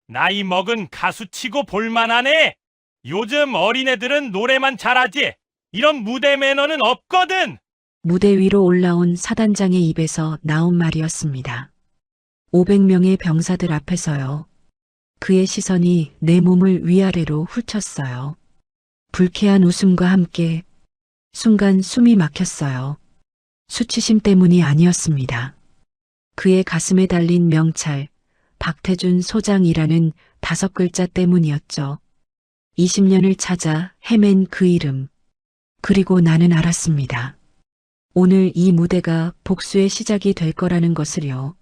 나이 먹은 가수치고 볼만하네. 요즘 어린애들은 노래만 잘하지. 이런 무대 매너는 없거든. 무대 위로 올라온 사단장의 입에서 나온 말이었습니다. 500명의 병사들 앞에서요. 그의 시선이 내 몸을 위아래로 훑쳤어요. 불쾌한 웃음과 함께 순간 숨이 막혔어요. 수치심 때문이 아니었습니다. 그의 가슴에 달린 명찰, 박태준 소장이라는 5글자 때문이었죠. 20년을 찾아 헤맨 그 이름. 그리고 나는 알았습니다. 오늘 이 무대가 복수의 시작이 될 거라는 것을요.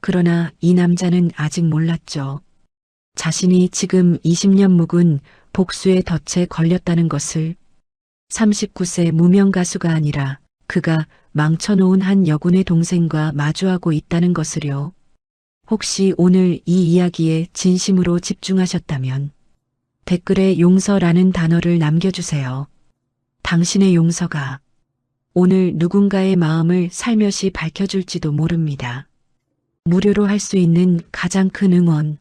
그러나 이 남자는 아직 몰랐죠. 자신이 지금 20년 묵은 복수의 덫에 걸렸다는 것을. 39세 무명 가수가 아니라 그가 망쳐놓은 한 여군의 동생과 마주하고 있다는 것을요. 혹시 오늘 이 이야기에 진심으로 집중하셨다면 댓글에 용서라는 단어를 남겨주세요. 당신의 용서가 오늘 누군가의 마음을 살며시 밝혀줄지도 모릅니다. 무료로 할 수 있는 가장 큰 응원,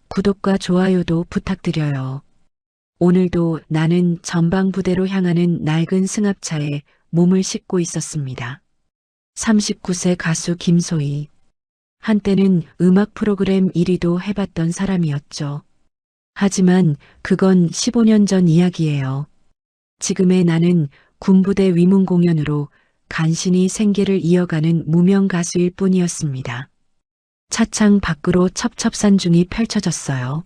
구독과 좋아요도 부탁드려요. 오늘도 나는 전방부대로 향하는 낡은 승합차에 몸을 싣고 있었습니다. 39세 가수 김소희. 한때는 음악 프로그램 1위도 해봤던 사람이었죠. 하지만 그건 15년 전 이야기예요. 지금의 나는 군부대 위문 공연으로 간신히 생계를 이어가는 무명 가수일 뿐이었습니다. 차창 밖으로 첩첩산중이 펼쳐졌어요.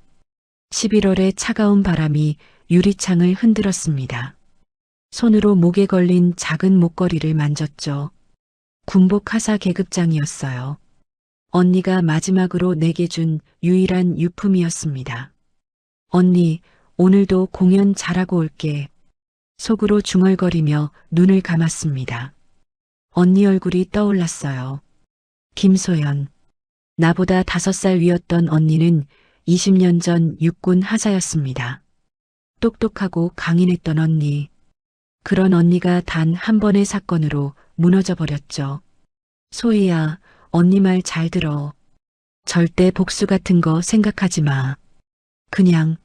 11월의 차가운 바람이 유리창을 흔들었습니다. 손으로 목에 걸린 작은 목걸이를 만졌죠. 군복 하사 계급장이었어요. 언니가 마지막으로 내게 준 유일한 유품이었습니다. 언니, 오늘도 공연 잘하고 올게. 속으로 중얼거리며 눈을 감았습니다. 언니 얼굴이 떠올랐어요. 김소연. 나보다 5살 위였던 언니는 20년 전 육군 하사였습니다. 똑똑하고 강인했던 언니. 그런 언니가 단 한 번의 사건으로 무너져 버렸죠. 소희야, 언니 말 잘 들어. 절대 복수 같은 거 생각하지 마. 그냥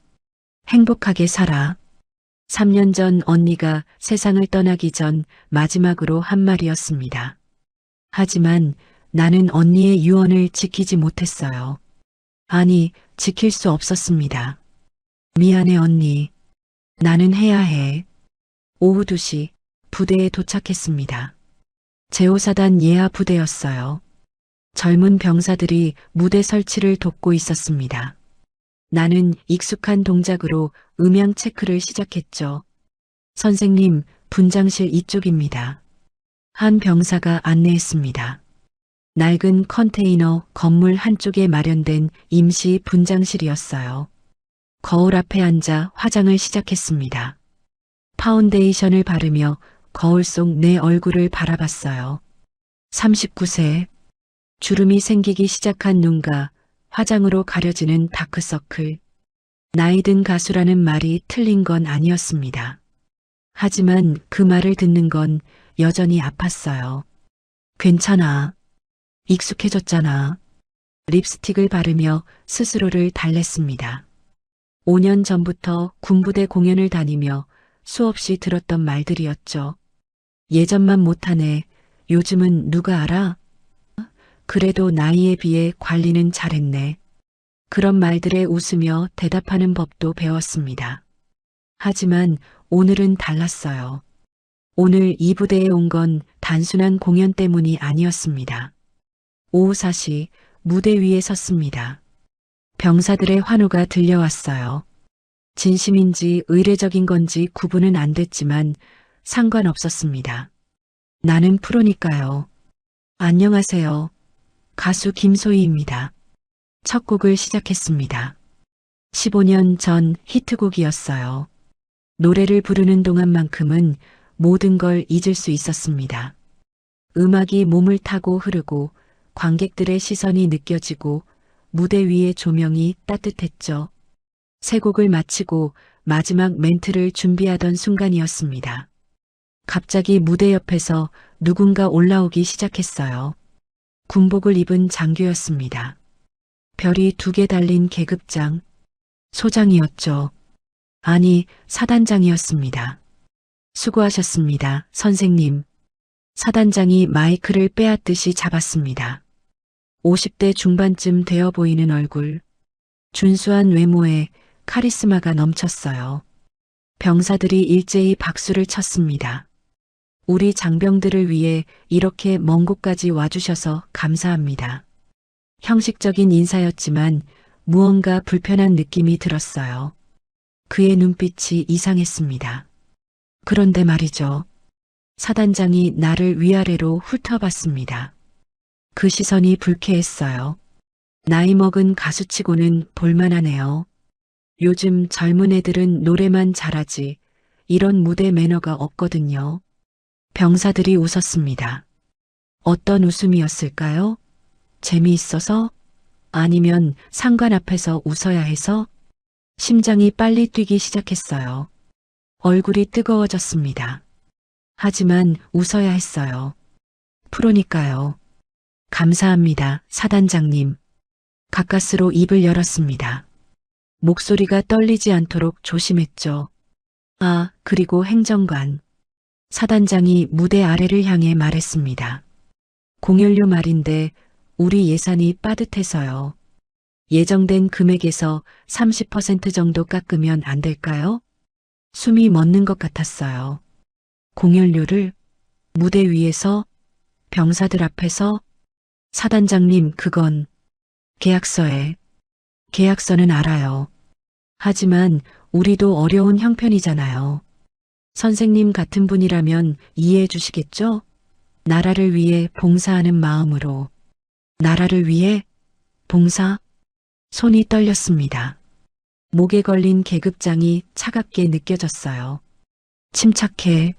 행복하게 살아. 3년 전 언니가 세상을 떠나기 전 마지막으로 한 말이었습니다. 하지만 나는 언니의 유언을 지키지 못했어요. 아니, 지킬 수 없었습니다. 미안해 언니. 나는 해야 해. 오후 2시 부대에 도착했습니다. 제5사단 예하 부대였어요. 젊은 병사들이 무대 설치를 돕고 있었습니다. 나는 익숙한 동작으로 음향 체크를 시작했죠. 선생님, 분장실 이쪽입니다. 한 병사가 안내했습니다. 낡은 컨테이너 건물 한쪽에 마련된 임시 분장실이었어요. 거울 앞에 앉아 화장을 시작했습니다. 파운데이션을 바르며 거울 속 내 얼굴을 바라봤어요. 39세. 주름이 생기기 시작한 눈과 화장으로 가려지는 다크서클. 나이든 가수라는 말이 틀린 건 아니었습니다. 하지만 그 말을 듣는 건 여전히 아팠어요. 괜찮아. 익숙해졌잖아. 립스틱을 바르며 스스로를 달랬습니다. 5년 전부터 군부대 공연을 다니며 수없이 들었던 말들이었죠. 예전만 못하네. 요즘은 누가 알아? 그래도 나이에 비해 관리는 잘했네. 그런 말들에 웃으며 대답하는 법도 배웠습니다. 하지만 오늘은 달랐어요. 오늘 이 부대에 온 건 단순한 공연 때문이 아니었습니다. 오후 4시 무대 위에 섰습니다. 병사들의 환호가 들려왔어요. 진심인지 의례적인 건지 구분은 안 됐지만 상관없었습니다. 나는 프로니까요. 안녕하세요. 가수 김소희입니다. 첫 곡을 시작했습니다. 15년 전 히트곡이었어요. 노래를 부르는 동안만큼은 모든 걸 잊을 수 있었습니다. 음악이 몸을 타고 흐르고 관객들의 시선이 느껴지고 무대 위의 조명이 따뜻했죠. 세 곡을 마치고 마지막 멘트를 준비하던 순간이었습니다. 갑자기 무대 옆에서 누군가 올라오기 시작했어요. 군복을 입은 장교였습니다. 별이 2개 달린 계급장. 소장이었죠. 아니, 사단장이었습니다. 수고하셨습니다, 선생님. 사단장이 마이크를 빼앗듯이 잡았습니다. 50대 중반쯤 되어 보이는 얼굴. 준수한 외모에 카리스마가 넘쳤어요. 병사들이 일제히 박수를 쳤습니다. 우리 장병들을 위해 이렇게 먼 곳까지 와주셔서 감사합니다. 형식적인 인사였지만 무언가 불편한 느낌이 들었어요. 그의 눈빛이 이상했습니다. 그런데 말이죠. 사단장이 나를 위아래로 훑어봤습니다. 그 시선이 불쾌했어요. 나이 먹은 가수치고는 볼만하네요. 요즘 젊은 애들은 노래만 잘하지 이런 무대 매너가 없거든요. 병사들이 웃었습니다. 어떤 웃음이었을까요? 재미있어서? 아니면 상관 앞에서 웃어야 해서? 심장이 빨리 뛰기 시작했어요. 얼굴이 뜨거워졌습니다. 하지만 웃어야 했어요. 프로니까요. 감사합니다, 사단장님. 가까스로 입을 열었습니다. 목소리가 떨리지 않도록 조심했죠. 아, 그리고 행정관. 사단장이 무대 아래를 향해 말했습니다. 공연료 말인데 우리 예산이 빠듯해서요. 예정된 금액에서 30% 정도 깎으면 안 될까요? 숨이 멎는 것 같았어요. 공연료를 무대 위에서 병사들 앞에서 사단장님 그건 계약서에 계약서는 알아요. 하지만 우리도 어려운 형편이잖아요. 선생님 같은 분이라면 이해해 주시겠죠? 나라를 위해 봉사하는 마음으로. 나라를 위해 봉사? 손이 떨렸습니다. 목에 걸린 계급장이 차갑게 느껴졌어요. 침착해.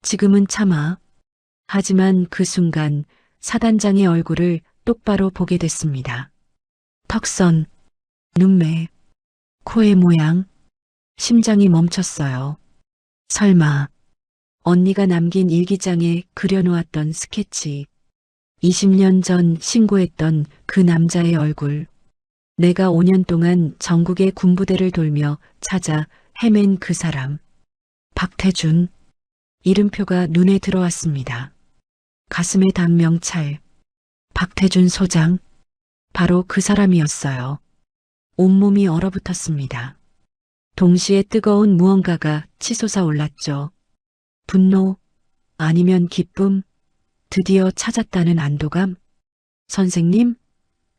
지금은 참아. 하지만 그 순간 사단장의 얼굴을 똑바로 보게 됐습니다. 턱선, 눈매, 코의 모양, 심장이 멈췄어요. 설마 언니가 남긴 일기장에 그려놓았던 스케치, 20년 전 신고했던 그 남자의 얼굴, 내가 5년 동안 전국의 군부대를 돌며 찾아 헤맨 그 사람, 박태준. 이름표가 눈에 들어왔습니다. 가슴에 단 명찰, 박태준 소장. 바로 그 사람이었어요. 온몸이 얼어붙었습니다. 동시에 뜨거운 무언가가 치솟아 올랐죠. 분노, 아니면 기쁨, 드디어 찾았다는 안도감. 선생님,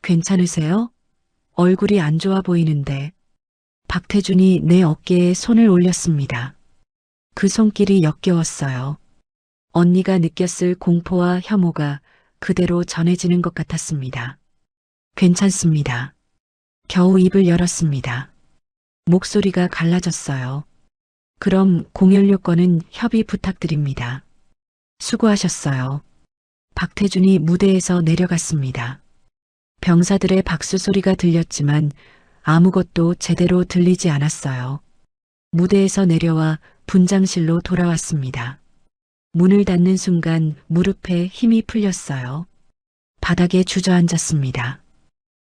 괜찮으세요? 얼굴이 안 좋아 보이는데. 박태준이 내 어깨에 손을 올렸습니다. 그 손길이 역겨웠어요. 언니가 느꼈을 공포와 혐오가 그대로 전해지는 것 같았습니다. 괜찮습니다. 겨우 입을 열었습니다. 목소리가 갈라졌어요. 그럼 공연료 건은 협의 부탁드립니다. 수고하셨어요. 박태준이 무대에서 내려갔습니다. 병사들의 박수 소리가 들렸지만 아무것도 제대로 들리지 않았어요. 무대에서 내려와 분장실로 돌아왔습니다. 문을 닫는 순간 무릎에 힘이 풀렸어요. 바닥에 주저앉았습니다.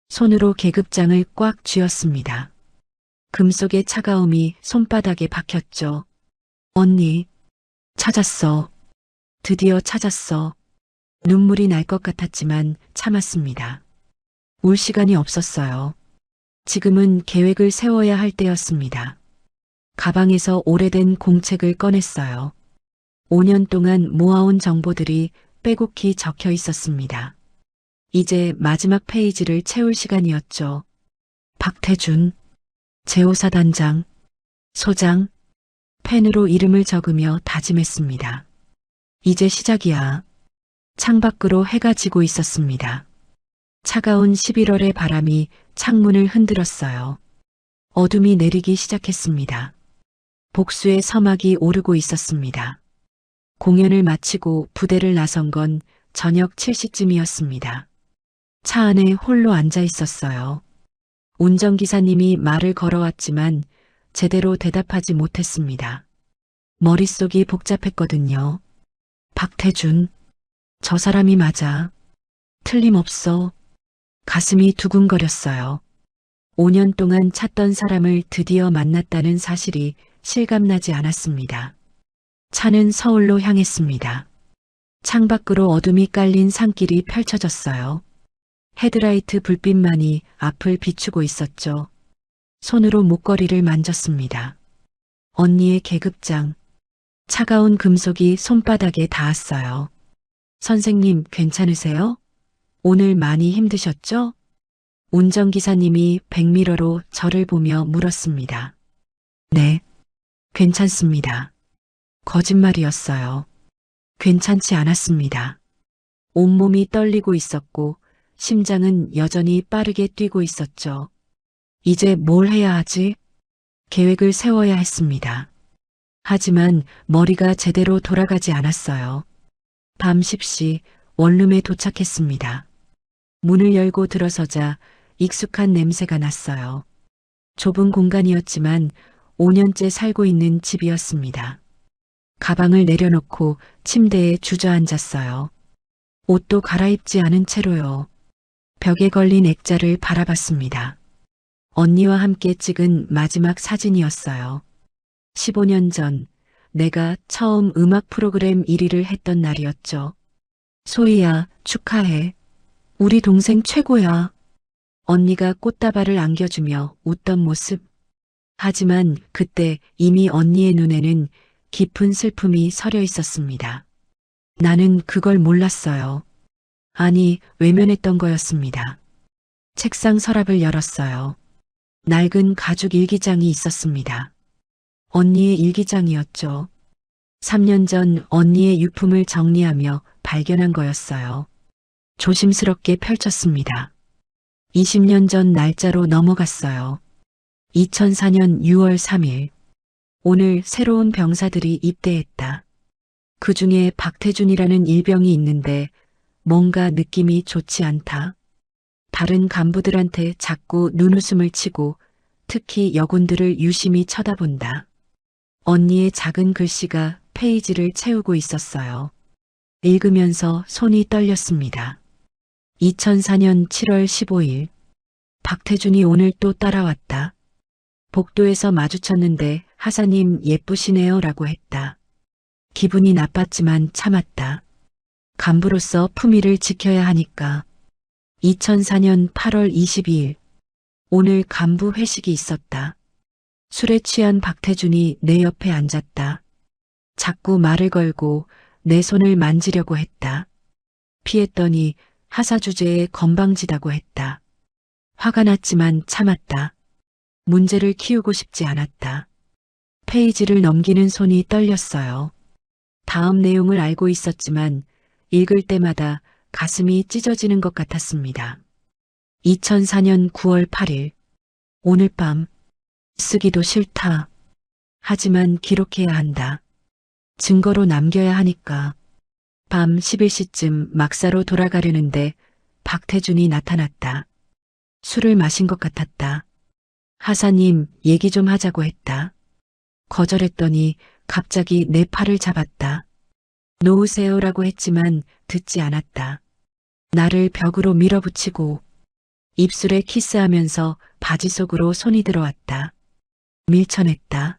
손으로 계급장을 꽉 쥐었습니다. 금속의 차가움이 손바닥에 박혔죠. 언니, 찾았어. 드디어 찾았어. 눈물이 날 것 같았지만 참았습니다. 울 시간이 없었어요. 지금은 계획을 세워야 할 때였습니다. 가방에서 오래된 공책을 꺼냈어요. 5년 동안 모아온 정보들이 빼곡히 적혀 있었습니다. 이제 마지막 페이지를 채울 시간이었죠. 박태준, 제5사단장, 소장, 펜으로 이름을 적으며 다짐했습니다. 이제 시작이야. 창밖으로 해가 지고 있었습니다. 차가운 11월의 바람이 창문을 흔들었어요. 어둠이 내리기 시작했습니다. 복수의 서막이 오르고 있었습니다. 공연을 마치고 부대를 나선 건 저녁 7시쯤이었습니다. 차 안에 홀로 앉아 있었어요. 운전기사님이 말을 걸어왔지만 제대로 대답하지 못했습니다. 머릿속이 복잡했거든요. 박태준, 저 사람이 맞아. 틀림없어. 가슴이 두근거렸어요. 5년 동안 찾던 사람을 드디어 만났다는 사실이 실감나지 않았습니다. 차는 서울로 향했습니다. 창밖으로 어둠이 깔린 산길이 펼쳐졌어요. 헤드라이트 불빛만이 앞을 비추고 있었죠. 손으로 목걸이를 만졌습니다. 언니의 계급장. 차가운 금속이 손바닥에 닿았어요. 선생님, 괜찮으세요? 오늘 많이 힘드셨죠? 운전기사님이 백미러로 저를 보며 물었습니다. 네, 괜찮습니다. 거짓말이었어요. 괜찮지 않았습니다. 온몸이 떨리고 있었고 심장은 여전히 빠르게 뛰고 있었죠. 이제 뭘 해야 하지? 계획을 세워야 했습니다. 하지만 머리가 제대로 돌아가지 않았어요. 밤 10시 원룸에 도착했습니다. 문을 열고 들어서자 익숙한 냄새가 났어요. 좁은 공간이었지만 5년째 살고 있는 집이었습니다. 가방을 내려놓고 침대에 주저앉았어요. 옷도 갈아입지 않은 채로요. 벽에 걸린 액자를 바라봤습니다. 언니와 함께 찍은 마지막 사진이었어요. 15년 전 내가 처음 음악 프로그램 1위를 했던 날이었죠. 소희야, 축하해. 우리 동생 최고야. 언니가 꽃다발을 안겨주며 웃던 모습. 하지만 그때 이미 언니의 눈에는 깊은 슬픔이 서려 있었습니다. 나는 그걸 몰랐어요. 아니, 외면했던 거였습니다. 책상 서랍을 열었어요. 낡은 가죽 일기장이 있었습니다. 언니의 일기장이었죠. 3년 전 언니의 유품을 정리하며 발견한 거였어요. 조심스럽게 펼쳤습니다. 20년 전 날짜로 넘어갔어요. 2004년 6월 3일. 오늘 새로운 병사들이 입대했다. 그 중에 박태준이라는 일병이 있는데 뭔가 느낌이 좋지 않다. 다른 간부들한테 자꾸 눈웃음을 치고 특히 여군들을 유심히 쳐다본다. 언니의 작은 글씨가 페이지를 채우고 있었어요. 읽으면서 손이 떨렸습니다. 2004년 7월 15일. 박태준이 오늘 또 따라왔다. 복도에서 마주쳤는데 하사님 예쁘시네요 라고 했다. 기분이 나빴지만 참았다. 간부로서 품위를 지켜야 하니까. 2004년 8월 22일. 오늘 간부 회식이 있었다. 술에 취한 박태준이 내 옆에 앉았다. 자꾸 말을 걸고 내 손을 만지려고 했다. 피했더니 하사 주제에 건방지다고 했다. 화가 났지만 참았다. 문제를 키우고 싶지 않았다. 페이지를 넘기는 손이 떨렸어요. 다음 내용을 알고 있었지만 읽을 때마다 가슴이 찢어지는 것 같았습니다. 2004년 9월 8일. 오늘 밤. 쓰기도 싫다. 하지만 기록해야 한다. 증거로 남겨야 하니까. 밤 11시쯤 막사로 돌아가려는데 박태준이 나타났다. 술을 마신 것 같았다. 하사님, 얘기 좀 하자고 했다. 거절했더니 갑자기 내 팔을 잡았다. 놓으세요라고 했지만 듣지 않았다. 나를 벽으로 밀어붙이고 입술에 키스하면서 바지 속으로 손이 들어왔다. 밀쳐냈다.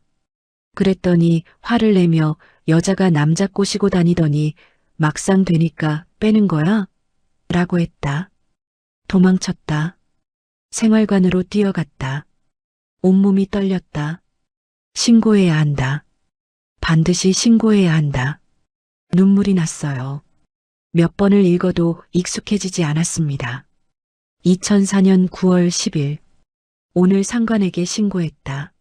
그랬더니 화를 내며 여자가 남자 꼬시고 다니더니 막상 되니까 빼는 거야? 라고 했다. 도망쳤다. 생활관으로 뛰어갔다. 온몸이 떨렸다. 신고해야 한다. 반드시 신고해야 한다. 눈물이 났어요. 몇 번을 읽어도 익숙해지지 않았습니다. 2004년 9월 10일. 오늘 상관에게 신고했다.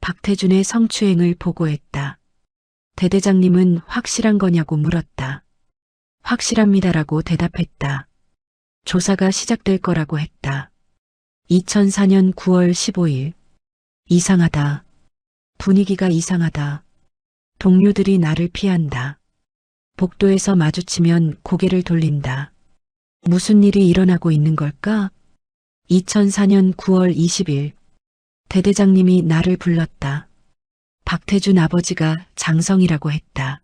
박태준의 성추행을 보고했다. 대대장님은 확실한 거냐고 물었다. 확실합니다라고 대답했다. 조사가 시작될 거라고 했다. 2004년 9월 15일. 이상하다. 분위기가 이상하다. 동료들이 나를 피한다. 복도에서 마주치면 고개를 돌린다. 무슨 일이 일어나고 있는 걸까? 2004년 9월 20일. 대대장님이 나를 불렀다. 박태준 아버지가 장성이라고 했다.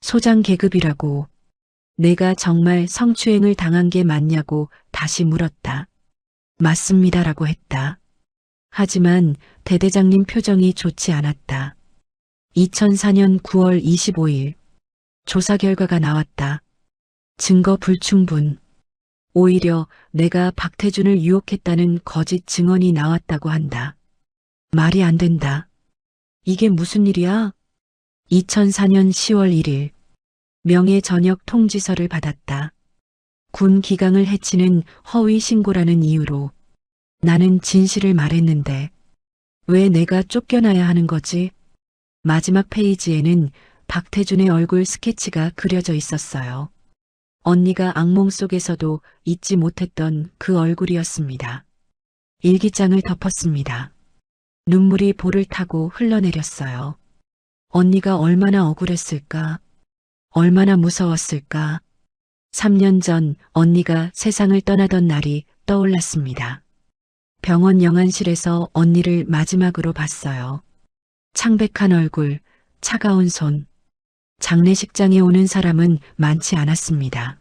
소장 계급이라고. 내가 정말 성추행을 당한 게 맞냐고 다시 물었다. 맞습니다라고 했다. 하지만 대대장님 표정이 좋지 않았다. 2004년 9월 25일 조사 결과가 나왔다. 증거 불충분. 오히려 내가 박태준을 유혹했다는 거짓 증언이 나왔다고 한다. 말이 안 된다. 이게 무슨 일이야? 2004년 10월 1일 명예 전역 통지서를 받았다. 군 기강을 해치는 허위 신고라는 이유로 나는 진실을 말했는데 왜 내가 쫓겨나야 하는 거지? 마지막 페이지에는 박태준의 얼굴 스케치가 그려져 있었어요. 언니가 악몽 속에서도 잊지 못했던 그 얼굴이었습니다. 일기장을 덮었습니다. 눈물이 볼을 타고 흘러내렸어요. 언니가 얼마나 억울했을까? 얼마나 무서웠을까? 3년 전 언니가 세상을 떠나던 날이 떠올랐습니다. 병원 영안실에서 언니를 마지막으로 봤어요. 창백한 얼굴, 차가운 손. 장례식장에 오는 사람은 많지 않았습니다.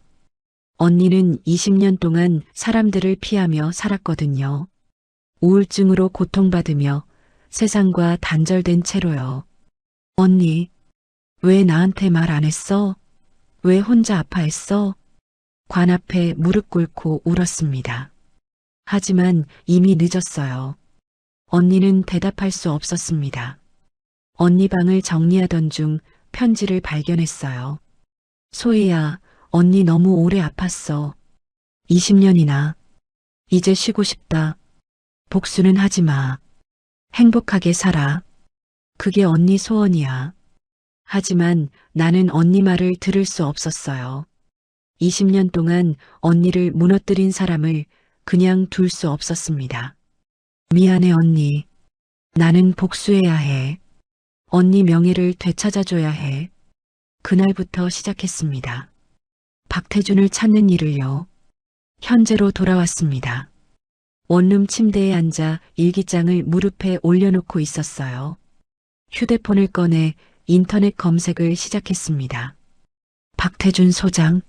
언니는 20년 동안 사람들을 피하며 살았거든요. 우울증으로 고통받으며 세상과 단절된 채로요. 언니, 왜 나한테 말 안 했어? 왜 혼자 아파했어? 관 앞에 무릎 꿇고 울었습니다. 하지만 이미 늦었어요. 언니는 대답할 수 없었습니다. 언니 방을 정리하던 중 편지를 발견했어요. 소희야, 언니 너무 오래 아팠어. 20년이나. 이제 쉬고 싶다. 복수는 하지 마. 행복하게 살아. 그게 언니 소원이야. 하지만 나는 언니 말을 들을 수 없었어요. 20년 동안 언니를 무너뜨린 사람을 그냥 둘 수 없었습니다. 미안해 언니. 나는 복수해야 해. 언니 명예를 되찾아줘야 해. 그날부터 시작했습니다. 박태준을 찾는 일을요. 현재로 돌아왔습니다. 원룸 침대에 앉아 일기장을 무릎에 올려놓고 있었어요. 휴대폰을 꺼내 인터넷 검색을 시작했습니다. 박태준 소장.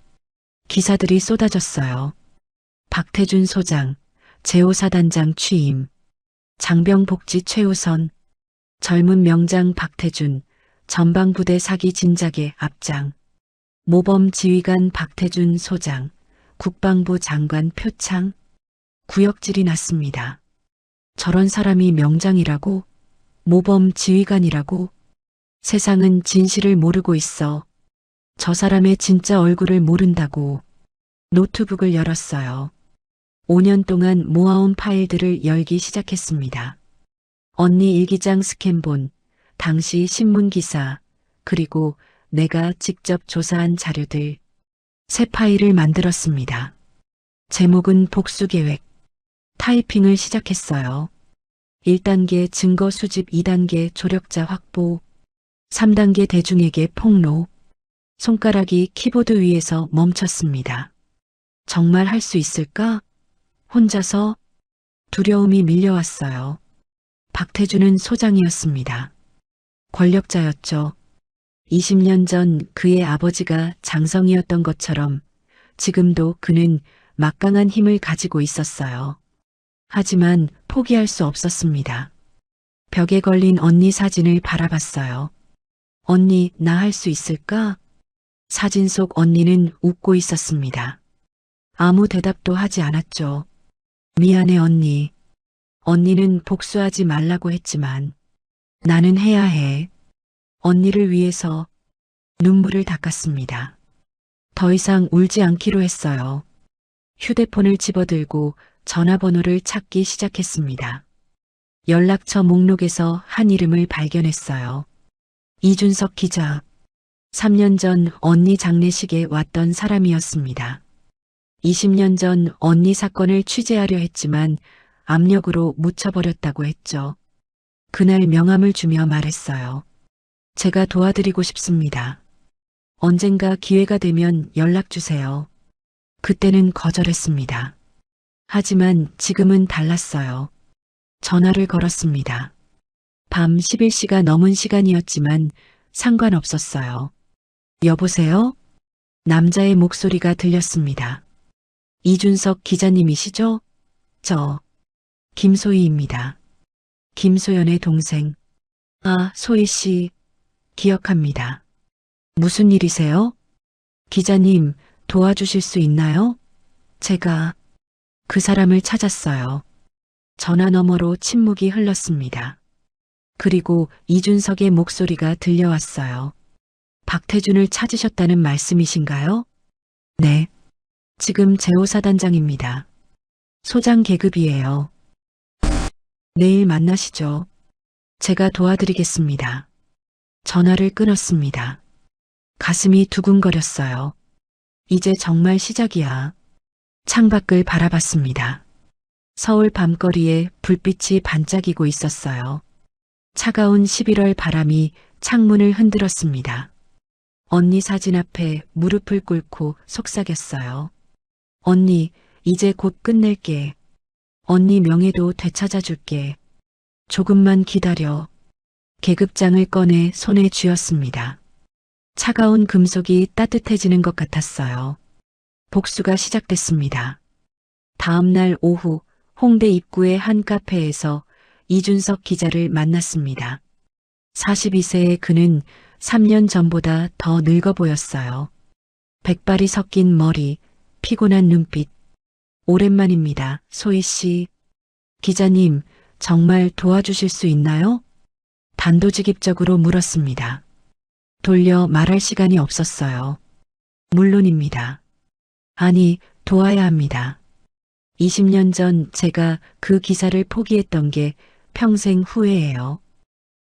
기사들이 쏟아졌어요. 박태준 소장, 제5사단장 취임. 장병복지 최우선. 젊은 명장 박태준, 전방부대 사기 진작의 앞장. 모범 지휘관 박태준 소장, 국방부 장관 표창. 구역질이 났습니다. 저런 사람이 명장이라고? 모범 지휘관이라고? 세상은 진실을 모르고 있어. 저 사람의 진짜 얼굴을 모른다고. 노트북을 열었어요. 5년 동안 모아온 파일들을 열기 시작했습니다. 언니 일기장 스캔본, 당시 신문기사, 그리고 내가 직접 조사한 자료들. 새 파일을 만들었습니다. 제목은 복수계획. 타이핑을 시작했어요. 1단계 증거 수집, 2단계 조력자 확보, 3단계 대중에게 폭로. 손가락이 키보드 위에서 멈췄습니다. 정말 할 수 있을까? 혼자서? 두려움이 밀려왔어요. 박태준은 소장이었습니다. 권력자였죠. 20년 전 그의 아버지가 장성이었던 것처럼 지금도 그는 막강한 힘을 가지고 있었어요. 하지만 포기할 수 없었습니다. 벽에 걸린 언니 사진을 바라봤어요. 언니, 나 할 수 있을까? 사진 속 언니는 웃고 있었습니다. 아무 대답도 하지 않았죠. 미안해 언니. 언니는 복수하지 말라고 했지만 나는 해야 해. 언니를 위해서. 눈물을 닦았습니다. 더 이상 울지 않기로 했어요. 휴대폰을 집어들고 전화번호를 찾기 시작했습니다. 연락처 목록에서 한 이름을 발견했어요. 이준석 기자. 3년 전 언니 장례식에 왔던 사람이었습니다. 20년 전 언니 사건을 취재하려 했지만 압력으로 묻혀버렸다고 했죠. 그날 명함을 주며 말했어요. 제가 도와드리고 싶습니다. 언젠가 기회가 되면 연락 주세요. 그때는 거절했습니다. 하지만 지금은 달랐어요. 전화를 걸었습니다. 밤 11시가 넘은 시간이었지만 상관없었어요. 여보세요? 남자의 목소리가 들렸습니다. 이준석 기자님이시죠? 저, 김소희입니다. 김소연의 동생. 아, 소희 씨, 기억합니다. 무슨 일이세요? 기자님, 도와주실 수 있나요? 제가 그 사람을 찾았어요. 전화 너머로 침묵이 흘렀습니다. 그리고 이준석의 목소리가 들려왔어요. 박태준을 찾으셨다는 말씀이신가요? 네. 지금 제호사단장입니다. 소장 계급이에요. 내일 만나시죠. 제가 도와드리겠습니다. 전화를 끊었습니다. 가슴이 두근거렸어요. 이제 정말 시작이야. 창밖을 바라봤습니다. 서울 밤거리에 불빛이 반짝이고 있었어요. 차가운 11월 바람이 창문을 흔들었습니다. 언니 사진 앞에 무릎을 꿇고 속삭였어요. 언니, 이제 곧 끝낼게. 언니 명예도 되찾아줄게. 조금만 기다려. 계급장을 꺼내 손에 쥐었습니다. 차가운 금속이 따뜻해지는 것 같았어요. 복수가 시작됐습니다. 다음 날 오후 홍대 입구의 한 카페에서 이준석 기자를 만났습니다. 42세의 그는 3년 전보다 더 늙어 보였어요. 백발이 섞인 머리, 피곤한 눈빛. 오랜만입니다, 소희 씨. 기자님, 정말 도와주실 수 있나요? 단도직입적으로 물었습니다. 돌려 말할 시간이 없었어요. 물론입니다. 아니, 도와야 합니다. 20년 전 제가 그 기사를 포기했던 게 평생 후회예요.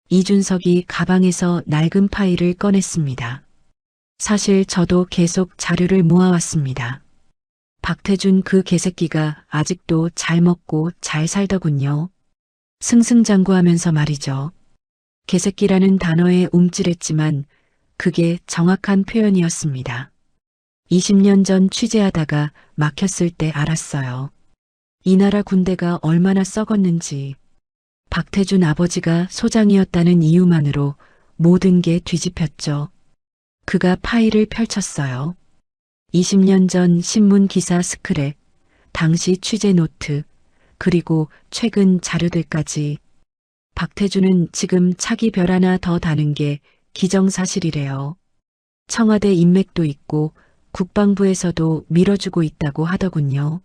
이준석이 가방에서 낡은 파일을 꺼냈습니다. 사실 저도 계속 자료를 모아왔습니다. 박태준 그 개새끼가 아직도 잘 먹고 잘 살더군요. 승승장구하면서 말이죠. 개새끼라는 단어에 움찔했지만 그게 정확한 표현이었습니다. 20년 전 취재하다가 막혔을 때 알았어요. 이 나라 군대가 얼마나 썩었는지. 박태준 아버지가 소장이었다는 이유만으로 모든 게 뒤집혔죠. 그가 파일을 펼쳤어요. 20년 전 신문 기사 스크랩, 당시 취재 노트, 그리고 최근 자료들까지. 박태준은 지금 차기 별 하나 더 다는 게 기정사실이래요. 청와대 인맥도 있고 국방부에서도 밀어주고 있다고 하더군요.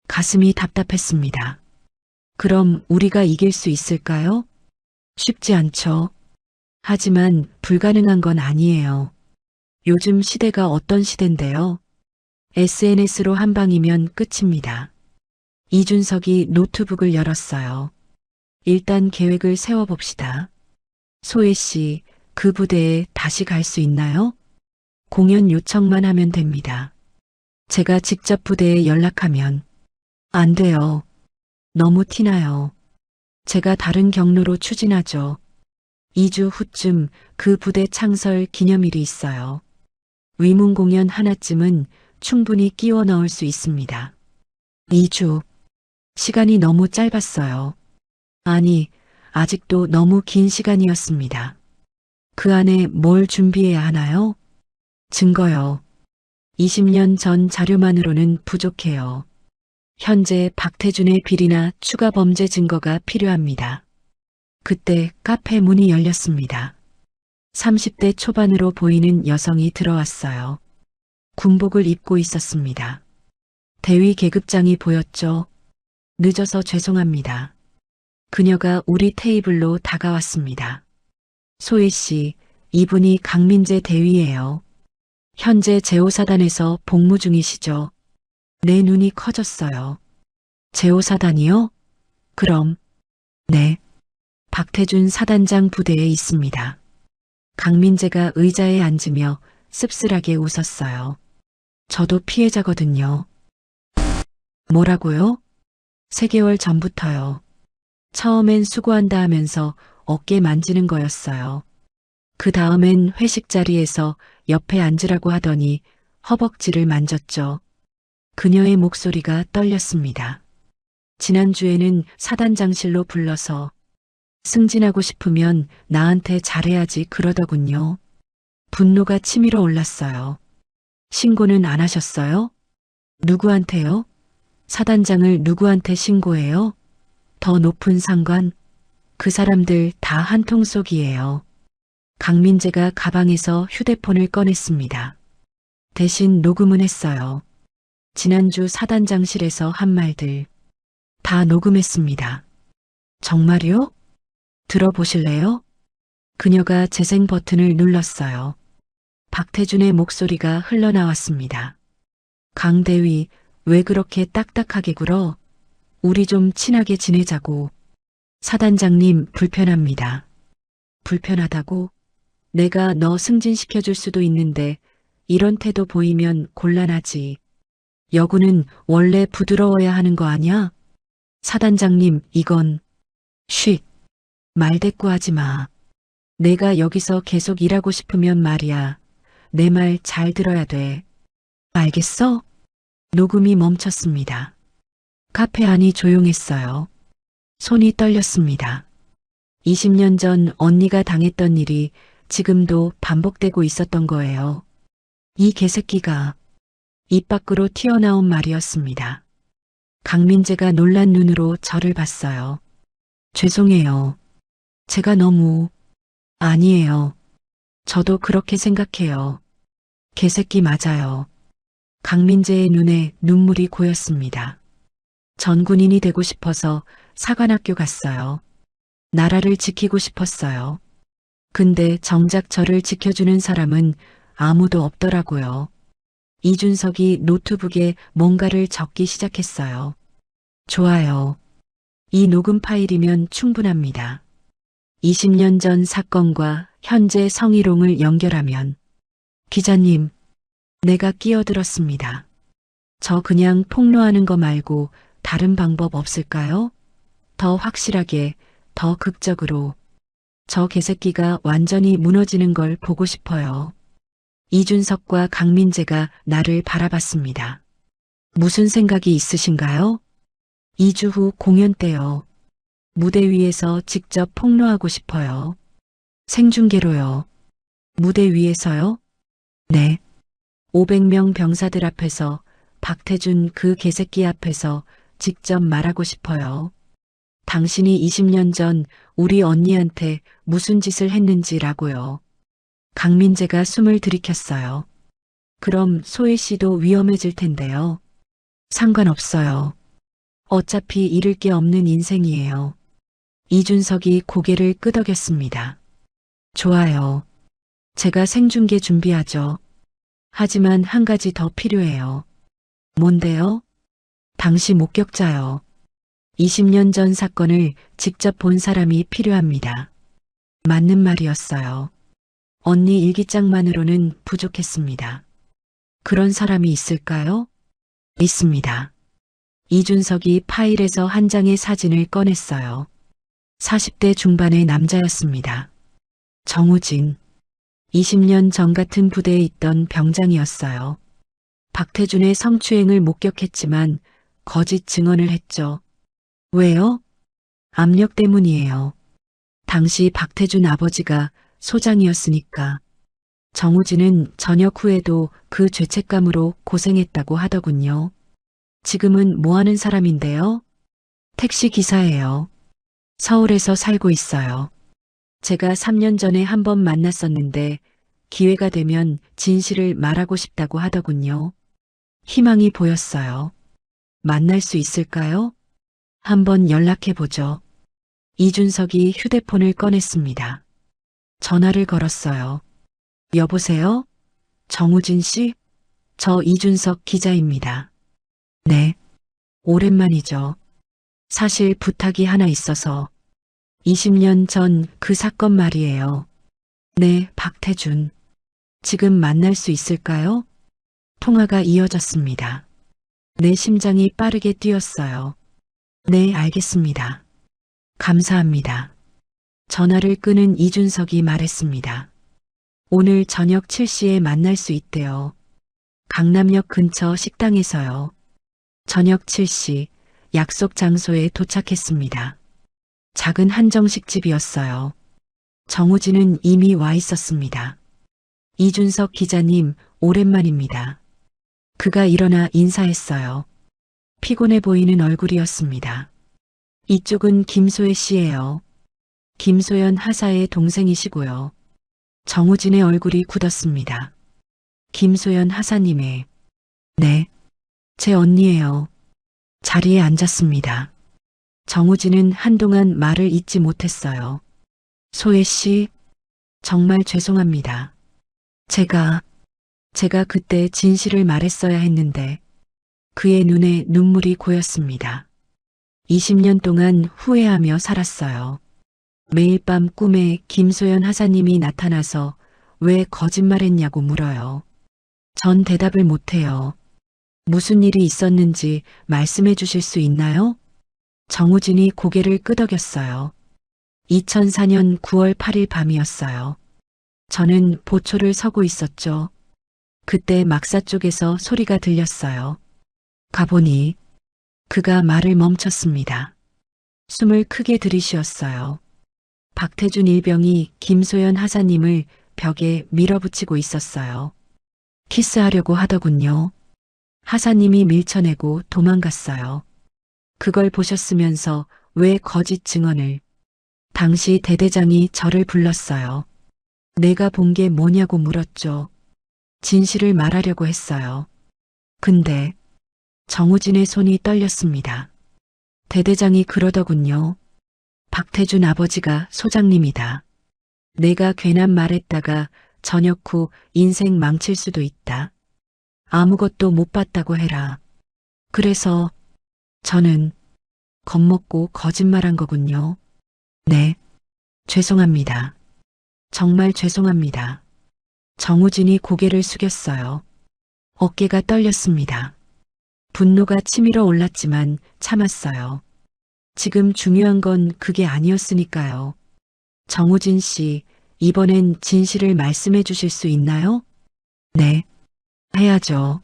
가슴이 답답했습니다. 그럼 우리가 이길 수 있을까요? 쉽지 않죠. 하지만 불가능한 건 아니에요. 요즘 시대가 어떤 시대인데요? SNS로 한 방이면 끝입니다. 이준석이 노트북을 열었어요. 일단 계획을 세워봅시다. 소혜 씨, 그 부대에 다시 갈 수 있나요? 공연 요청만 하면 됩니다. 제가 직접 부대에 연락하면 안 돼요. 너무 티나요. 제가 다른 경로로 추진하죠. 2주 후쯤 그 부대 창설 기념일이 있어요. 위문 공연 하나쯤은 충분히 끼워 넣을 수 있습니다. 2주. 시간이 너무 짧았어요. 아니, 아직도 너무 긴 시간이었습니다. 그 안에 뭘 준비해야 하나요? 증거요. 20년 전 자료만으로는 부족해요. 현재 박태준의 비리나 추가 범죄 증거가 필요합니다. 그때 카페 문이 열렸습니다. 30대 초반으로 보이는 여성이 들어왔어요. 군복을 입고 있었습니다. 대위 계급장이 보였죠. 늦어서 죄송합니다. 그녀가 우리 테이블로 다가왔습니다. 소혜 씨, 이분이 강민재 대위예요. 현재 제호사단에서 복무 중이시죠? 내 눈이 커졌어요. 제호사단이요? 그럼, 네. 박태준 사단장 부대에 있습니다. 강민재가 의자에 앉으며 씁쓸하게 웃었어요. 저도 피해자거든요. 뭐라고요? 3개월 전부터요. 처음엔 수고한다 하면서 어깨 만지는 거였어요. 그 다음엔 회식 자리에서 옆에 앉으라고 하더니 허벅지를 만졌죠. 그녀의 목소리가 떨렸습니다. 지난주에는 사단장실로 불러서 승진하고 싶으면 나한테 잘해야지 그러더군요. 분노가 치밀어 올랐어요. 신고는 안 하셨어요? 누구한테요? 사단장을 누구한테 신고해요? 더 높은 상관? 그 사람들 다 한통속이에요. 강민재가 가방에서 휴대폰을 꺼냈습니다. 대신 녹음은 했어요. 지난주 사단장실에서 한 말들 다 녹음했습니다. 정말요? 들어보실래요? 그녀가 재생 버튼을 눌렀어요. 박태준의 목소리가 흘러나왔습니다. 강대위, 왜 그렇게 딱딱하게 굴어? 우리 좀 친하게 지내자고. 사단장님, 불편합니다. 불편하다고? 내가 너 승진시켜줄 수도 있는데 이런 태도 보이면 곤란하지. 여군은 원래 부드러워야 하는 거 아냐? 사단장님, 이건 쉿. 말대꾸하지 마. 내가 여기서 계속 일하고 싶으면 말이야. 내 말 잘 들어야 돼. 알겠어? 녹음이 멈췄습니다. 카페 안이 조용했어요. 손이 떨렸습니다. 20년 전 언니가 당했던 일이 지금도 반복되고 있었던 거예요. 이 개새끼가 입 밖으로 튀어나온 말이었습니다. 강민재가 놀란 눈으로 저를 봤어요. 죄송해요. 제가 너무... 아니에요. 저도 그렇게 생각해요. 개새끼 맞아요. 강민재의 눈에 눈물이 고였습니다. 전 군인이 되고 싶어서 사관학교 갔어요. 나라를 지키고 싶었어요. 근데 정작 저를 지켜주는 사람은 아무도 없더라고요. 이준석이 노트북에 뭔가를 적기 시작했어요. 좋아요. 이 녹음 파일이면 충분합니다. 20년 전 사건과 현재 성희롱을 연결하면 기자님, 내가 끼어들었습니다. 저 그냥 폭로하는 거 말고 다른 방법 없을까요? 더 확실하게, 더 극적으로. 저 개새끼가 완전히 무너지는 걸 보고 싶어요. 이준석과 강민재가 나를 바라봤습니다. 무슨 생각이 있으신가요? 2주 후 공연 때요. 무대 위에서 직접 폭로하고 싶어요. 생중계로요. 무대 위에서요? 네. 500명 병사들 앞에서 박태준 그 개새끼 앞에서 직접 말하고 싶어요. 당신이 20년 전 우리 언니한테 무슨 짓을 했는지라고요. 강민재가 숨을 들이켰어요. 그럼 소희 씨도 위험해질 텐데요. 상관없어요. 어차피 잃을 게 없는 인생이에요. 이준석이 고개를 끄덕였습니다. 좋아요. 제가 생중계 준비하죠. 하지만 한 가지 더 필요해요. 뭔데요? 당시 목격자요. 20년 전 사건을 직접 본 사람이 필요합니다. 맞는 말이었어요. 언니 일기장만으로는 부족했습니다. 그런 사람이 있을까요? 있습니다. 이준석이 파일에서 한 장의 사진을 꺼냈어요. 40대 중반의 남자였습니다. 정우진. 20년 전 같은 부대에 있던 병장이었어요. 박태준의 성추행을 목격했지만 거짓 증언을 했죠. 왜요? 압력 때문이에요. 당시 박태준 아버지가 소장이었으니까. 정우진은 전역 후에도 그 죄책감으로 고생했다고 하더군요. 지금은 뭐 하는 사람인데요? 택시 기사예요. 서울에서 살고 있어요. 제가 3년 전에 한 번 만났었는데 기회가 되면 진실을 말하고 싶다고 하더군요. 희망이 보였어요. 만날 수 있을까요? 한번 연락해 보죠. 이준석이 휴대폰을 꺼냈습니다. 전화를 걸었어요. 여보세요? 정우진 씨? 저 이준석 기자입니다. 네. 오랜만이죠. 사실 부탁이 하나 있어서 20년 전 그 사건 말이에요. 네, 박태준. 지금 만날 수 있을까요? 통화가 이어졌습니다. 내 심장이 빠르게 뛰었어요. 네, 알겠습니다. 감사합니다. 전화를 끊은 이준석이 말했습니다. 오늘 저녁 7시에 만날 수 있대요. 강남역 근처 식당에서요. 저녁 7시 약속 장소에 도착했습니다. 작은 한정식 집이었어요. 정우진은 이미 와 있었습니다. 이준석 기자님, 오랜만입니다. 그가 일어나 인사했어요. 피곤해 보이는 얼굴이었습니다. 이쪽은 김소혜 씨예요. 김소연 하사의 동생이시고요. 정우진의 얼굴이 굳었습니다. 김소연 하사님의, 네, 제 언니예요. 자리에 앉았습니다. 정우진은 한동안 말을 잇지 못했어요. 소혜 씨, 정말 죄송합니다. 제가 그때 진실을 말했어야 했는데 그의 눈에 눈물이 고였습니다. 20년 동안 후회하며 살았어요. 매일 밤 꿈에 김소연 하사님이 나타나서 왜 거짓말했냐고 물어요. 전 대답을 못해요. 무슨 일이 있었는지 말씀해 주실 수 있나요? 정우진이 고개를 끄덕였어요. 2004년 9월 8일 밤이었어요. 저는 보초를 서고 있었죠. 그때 막사 쪽에서 소리가 들렸어요. 가보니 그가 말을 멈췄습니다. 숨을 크게 들이쉬었어요. 박태준 일병이 김소연 하사님을 벽에 밀어붙이고 있었어요. 키스하려고 하더군요. 하사님이 밀쳐내고 도망갔어요. 그걸 보셨으면서 왜 거짓 증언을? 당시 대대장이 저를 불렀어요. 내가 본 게 뭐냐고 물었죠. 진실을 말하려고 했어요. 근데 정우진의 손이 떨렸습니다. 대대장이 그러더군요. 박태준 아버지가 소장님이다. 내가 괜한 말했다가 저녁 후 인생 망칠 수도 있다. 아무것도 못 봤다고 해라. 그래서 저는 겁먹고 거짓말한 거군요. 네, 죄송합니다. 정말 죄송합니다. 정우진이 고개를 숙였어요. 어깨가 떨렸습니다. 분노가 치밀어 올랐지만 참았어요. 지금 중요한 건 그게 아니었으니까요. 정우진 씨, 이번엔 진실을 말씀해 주실 수 있나요? 네, 해야죠.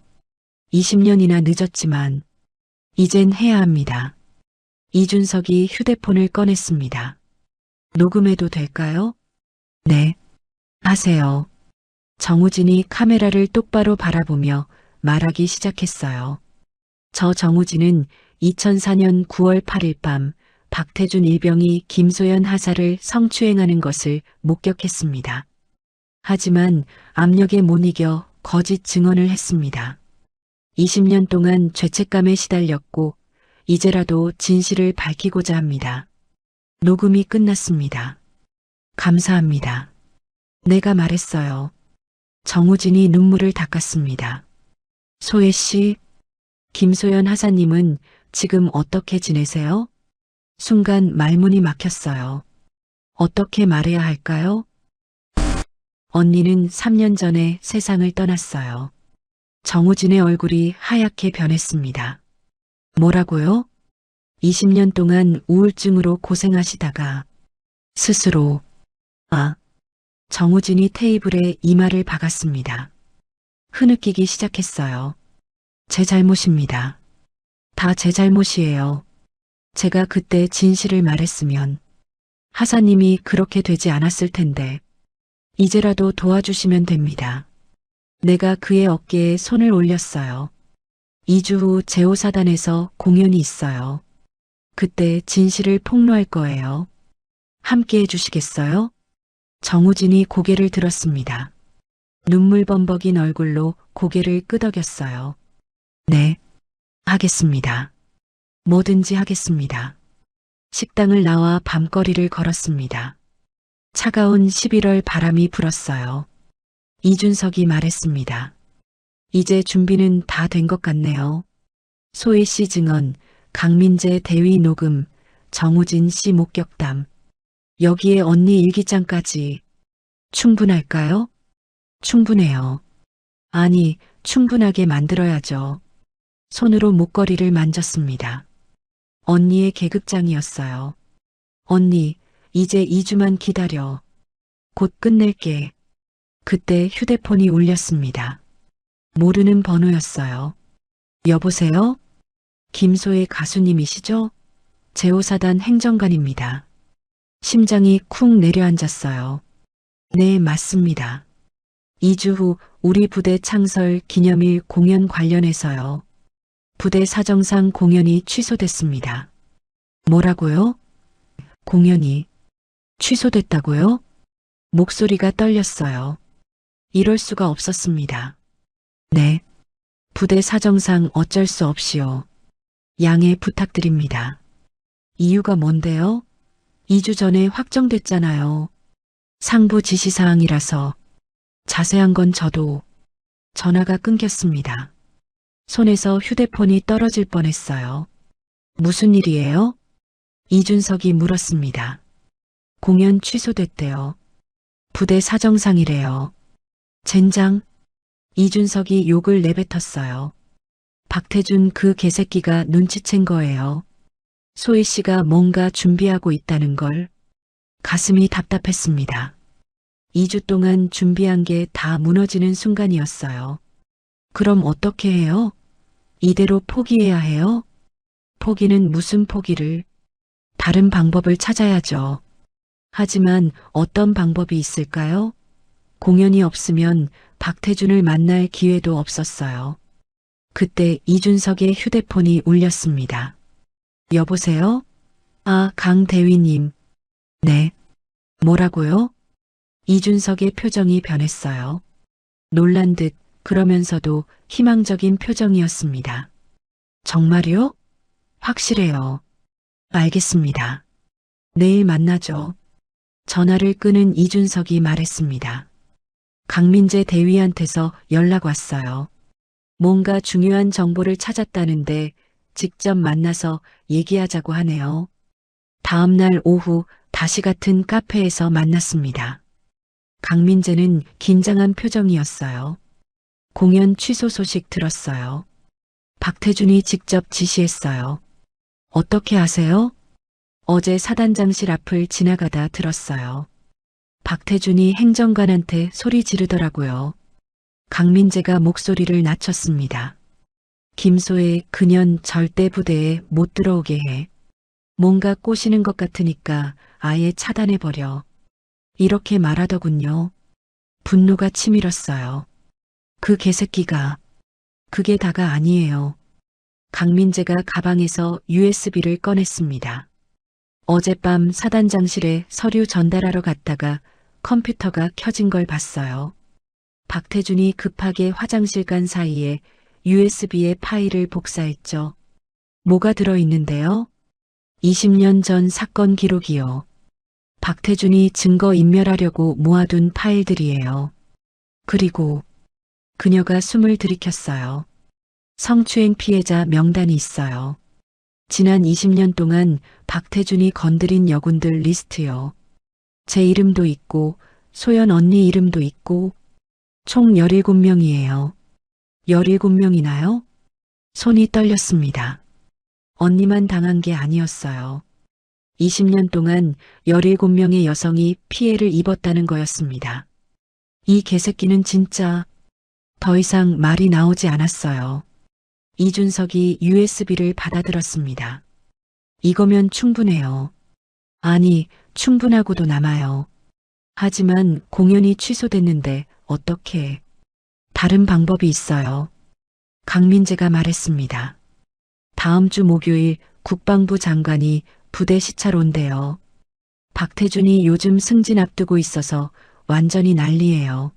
20년이나 늦었지만 이젠 해야 합니다. 이준석이 휴대폰을 꺼냈습니다. 녹음해도 될까요? 네, 하세요. 정우진이 카메라를 똑바로 바라보며 말하기 시작했어요. 저 정우진은 2004년 9월 8일 밤 박태준 일병이 김소연 하사를 성추행하는 것을 목격했습니다. 하지만 압력에 못 이겨 거짓 증언을 했습니다. 20년 동안 죄책감에 시달렸고 이제라도 진실을 밝히고자 합니다. 녹음이 끝났습니다. 감사합니다. 내가 말했어요. 정우진이 눈물을 닦았습니다. 소혜 씨, 김소연 하사님은 지금 어떻게 지내세요? 순간 말문이 막혔어요. 어떻게 말해야 할까요? 언니는 3년 전에 세상을 떠났어요. 정우진의 얼굴이 하얗게 변했습니다. 뭐라고요? 20년 동안 우울증으로 고생하시다가 스스로 정우진이 테이블에 이마를 박았습니다. 흐느끼기 시작했어요. 제 잘못입니다. 다 제 잘못이에요. 제가 그때 진실을 말했으면 하사님이 그렇게 되지 않았을 텐데 이제라도 도와주시면 됩니다. 내가 그의 어깨에 손을 올렸어요. 2주 후 제5사단에서 공연이 있어요. 그때 진실을 폭로할 거예요. 함께 해주시겠어요? 정우진이 고개를 들었습니다. 눈물 범벅인 얼굴로 고개를 끄덕였어요. 네, 하겠습니다. 뭐든지 하겠습니다. 식당을 나와 밤거리를 걸었습니다. 차가운 11월 바람이 불었어요. 이준석이 말했습니다. 이제 준비는 다 된 것 같네요. 소혜 씨 증언, 강민재 대위 녹음, 정우진 씨 목격담, 여기에 언니 일기장까지 충분할까요? 충분해요. 아니, 충분하게 만들어야죠. 손으로 목걸이를 만졌습니다. 언니의 계급장이었어요. 언니, 이제 2주만 기다려. 곧 끝낼게. 그때 휴대폰이 울렸습니다. 모르는 번호였어요. 여보세요? 김소혜 가수님이시죠? 제5사단 행정관입니다. 심장이 쿵 내려앉았어요. 네, 맞습니다. 2주 후 우리 부대 창설 기념일 공연 관련해서요. 부대 사정상 공연이 취소됐습니다. 뭐라고요? 공연이 취소됐다고요? 목소리가 떨렸어요. 이럴 수가 없었습니다. 네. 부대 사정상 어쩔 수 없이요. 양해 부탁드립니다. 이유가 뭔데요? 2주 전에 확정됐잖아요. 상부 지시사항이라서. 자세한 건 저도. 전화가 끊겼습니다. 손에서 휴대폰이 떨어질 뻔했어요. 무슨 일이에요? 이준석이 물었습니다. 공연 취소됐대요. 부대 사정상이래요. 젠장. 이준석이 욕을 내뱉었어요. 박태준 그 개새끼가 눈치챈 거예요. 소희 씨가 뭔가 준비하고 있다는 걸. 가슴이 답답했습니다. 2주 동안 준비한 게 다 무너지는 순간이었어요. 그럼 어떻게 해요? 이대로 포기해야 해요? 포기는 무슨 포기를? 다른 방법을 찾아야죠. 하지만 어떤 방법이 있을까요? 공연이 없으면 박태준을 만날 기회도 없었어요. 그때 이준석의 휴대폰이 울렸습니다. 여보세요? 아, 강 대위님. 네. 뭐라고요? 이준석의 표정이 변했어요. 놀란 듯 그러면서도 희망적인 표정이었습니다. 정말요? 확실해요. 알겠습니다. 내일 만나죠. 전화를 끊은 이준석이 말했습니다. 강민재 대위한테서 연락 왔어요. 뭔가 중요한 정보를 찾았다는데 직접 만나서 얘기하자고 하네요. 다음 날 오후 다시 같은 카페에서 만났습니다. 강민재는 긴장한 표정이었어요. 공연 취소 소식 들었어요. 박태준이 직접 지시했어요. 어떻게 아세요? 어제 사단장실 앞을 지나가다 들었어요. 박태준이 행정관한테 소리 지르더라고요. 강민재가 목소리를 낮췄습니다. 김소혜 그년 절대 부대에 못 들어오게 해. 뭔가 꼬시는 것 같으니까 아예 차단해버려. 이렇게 말하더군요. 분노가 치밀었어요. 그 개새끼가. 그게 다가 아니에요. 강민재가 가방에서 USB를 꺼냈습니다. 어젯밤 사단장실에 서류 전달하러 갔다가 컴퓨터가 켜진 걸 봤어요. 박태준이 급하게 화장실 간 사이에 USB에 파일을 복사했죠. 뭐가 들어있는데요? 20년 전 사건 기록이요. 박태준이 증거 인멸하려고 모아둔 파일들이에요. 그리고 그녀가 숨을 들이켰어요. 성추행 피해자 명단이 있어요. 지난 20년 동안 박태준이 건드린 여군들 리스트요. 제 이름도 있고 소연 언니 이름도 있고 총 17명이에요. 17명이나요? 손이 떨렸습니다. 언니만 당한 게 아니었어요. 20년 동안 17명의 여성이 피해를 입었다는 거였습니다. 이 개새끼는 진짜 더 이상 말이 나오지 않았어요. 이준석이 USB를 받아들었습니다. 이거면 충분해요. 아니, 충분하고도 남아요. 하지만 공연이 취소됐는데 어떻게? 다른 방법이 있어요. 강민재가 말했습니다. 다음 주 목요일 국방부 장관이 부대 시찰 온대요. 박태준이 요즘 승진 앞두고 있어서 완전히 난리예요.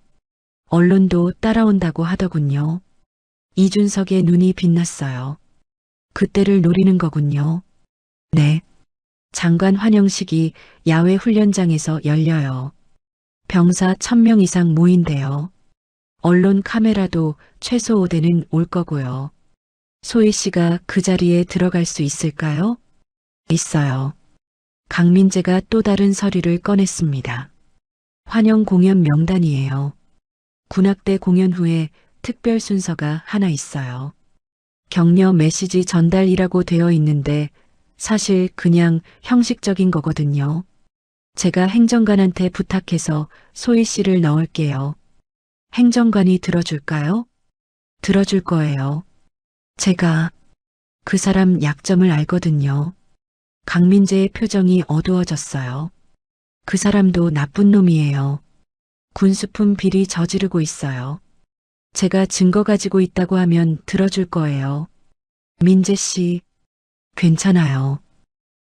언론도 따라온다고 하더군요. 이준석의 눈이 빛났어요. 그때를 노리는 거군요. 네. 장관 환영식이 야외 훈련장에서 열려요. 병사 1000명 이상 모인대요. 언론 카메라도 최소 5대는 올 거고요. 소희 씨가 그 자리에 들어갈 수 있을까요? 있어요. 강민재가 또 다른 서류를 꺼냈습니다. 환영 공연 명단이에요. 군악대 공연 후에 특별 순서가 하나 있어요. 격려 메시지 전달이라고 되어 있는데 사실 그냥 형식적인 거거든요. 제가 행정관한테 부탁해서 소희 씨를 넣을게요. 행정관이 들어줄까요? 들어줄 거예요. 제가 그 사람 약점을 알거든요. 강민재의 표정이 어두워졌어요. 그 사람도 나쁜 놈이에요. 군수품 비리 저지르고 있어요. 제가 증거 가지고 있다고 하면 들어줄 거예요. 민재 씨, 괜찮아요.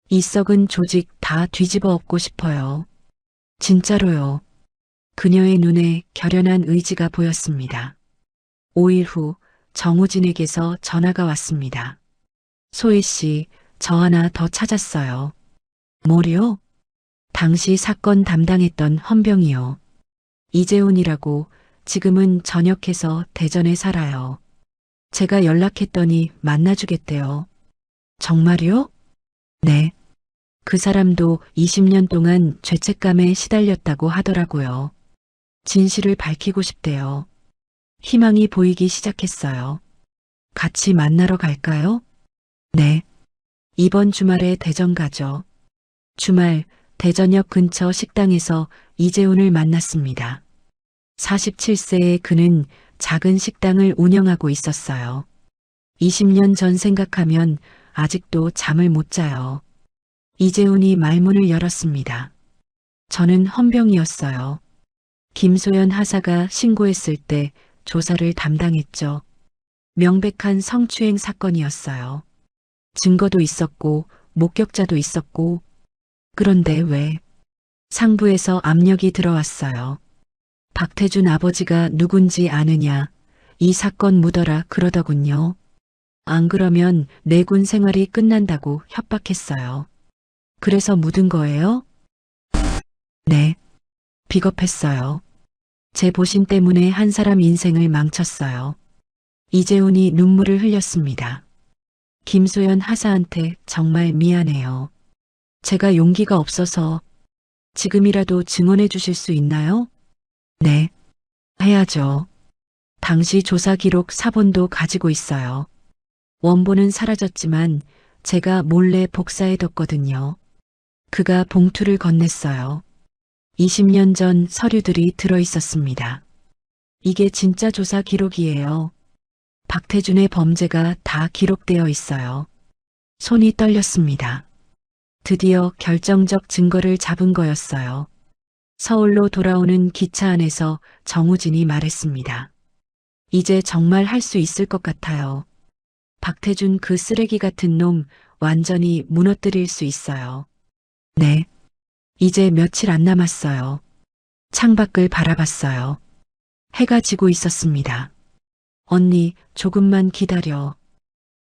이 썩은 조직 다 뒤집어 엎고 싶어요. 진짜로요. 그녀의 눈에 결연한 의지가 보였습니다. 5일 후 정우진에게서 전화가 왔습니다. 소희 씨, 저 하나 더 찾았어요. 뭐요? 당시 사건 담당했던 헌병이요. 이재훈이라고 지금은 전역해서 대전에 살아요. 제가 연락했더니 만나주겠대요. 정말요? 네. 그 사람도 20년 동안 죄책감에 시달렸다고 하더라고요. 진실을 밝히고 싶대요. 희망이 보이기 시작했어요. 같이 만나러 갈까요? 네. 이번 주말에 대전 가죠. 주말 대전역 근처 식당에서 이재훈을 만났습니다. 47세의 그는 작은 식당을 운영하고 있었어요. 20년 전 생각하면 아직도 잠을 못 자요. 이재훈이 말문을 열었습니다. 저는 헌병이었어요. 김소연 하사가 신고했을 때 조사를 담당했죠. 명백한 성추행 사건이었어요. 증거도 있었고 목격자도 있었고 그런데 왜? 상부에서 압력이 들어왔어요. 박태준 아버지가 누군지 아느냐? 이 사건 묻어라 그러더군요. 안 그러면 내군 생활이 끝난다고 협박했어요. 그래서 묻은 거예요? 네. 비겁했어요. 제 보신 때문에 한 사람 인생을 망쳤어요. 이재훈이 눈물을 흘렸습니다. 김소연 하사한테 정말 미안해요. 제가 용기가 없어서 지금이라도 증언해 주실 수 있나요? 네. 해야죠. 당시 조사 기록 사본도 가지고 있어요. 원본은 사라졌지만 제가 몰래 복사해뒀거든요. 그가 봉투를 건넸어요. 20년 전 서류들이 들어있었습니다. 이게 진짜 조사 기록이에요. 박태준의 범죄가 다 기록되어 있어요. 손이 떨렸습니다. 드디어 결정적 증거를 잡은 거였어요. 서울로 돌아오는 기차 안에서 정우진이 말했습니다. 이제 정말 할 수 있을 것 같아요. 박태준 그 쓰레기 같은 놈 완전히 무너뜨릴 수 있어요. 네. 이제 며칠 안 남았어요. 창밖을 바라봤어요. 해가 지고 있었습니다. 언니, 조금만 기다려.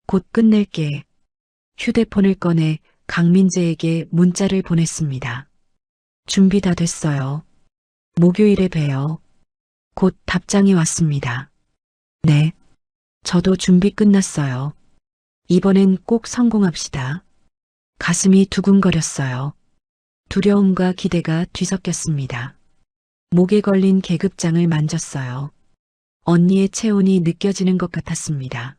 곧 끝낼게. 휴대폰을 꺼내 강민재에게 문자를 보냈습니다. 준비 다 됐어요. 목요일에 봬요. 곧 답장이 왔습니다. 네. 저도 준비 끝났어요. 이번엔 꼭 성공합시다. 가슴이 두근거렸어요. 두려움과 기대가 뒤섞였습니다. 목에 걸린 계급장을 만졌어요. 언니의 체온이 느껴지는 것 같았습니다.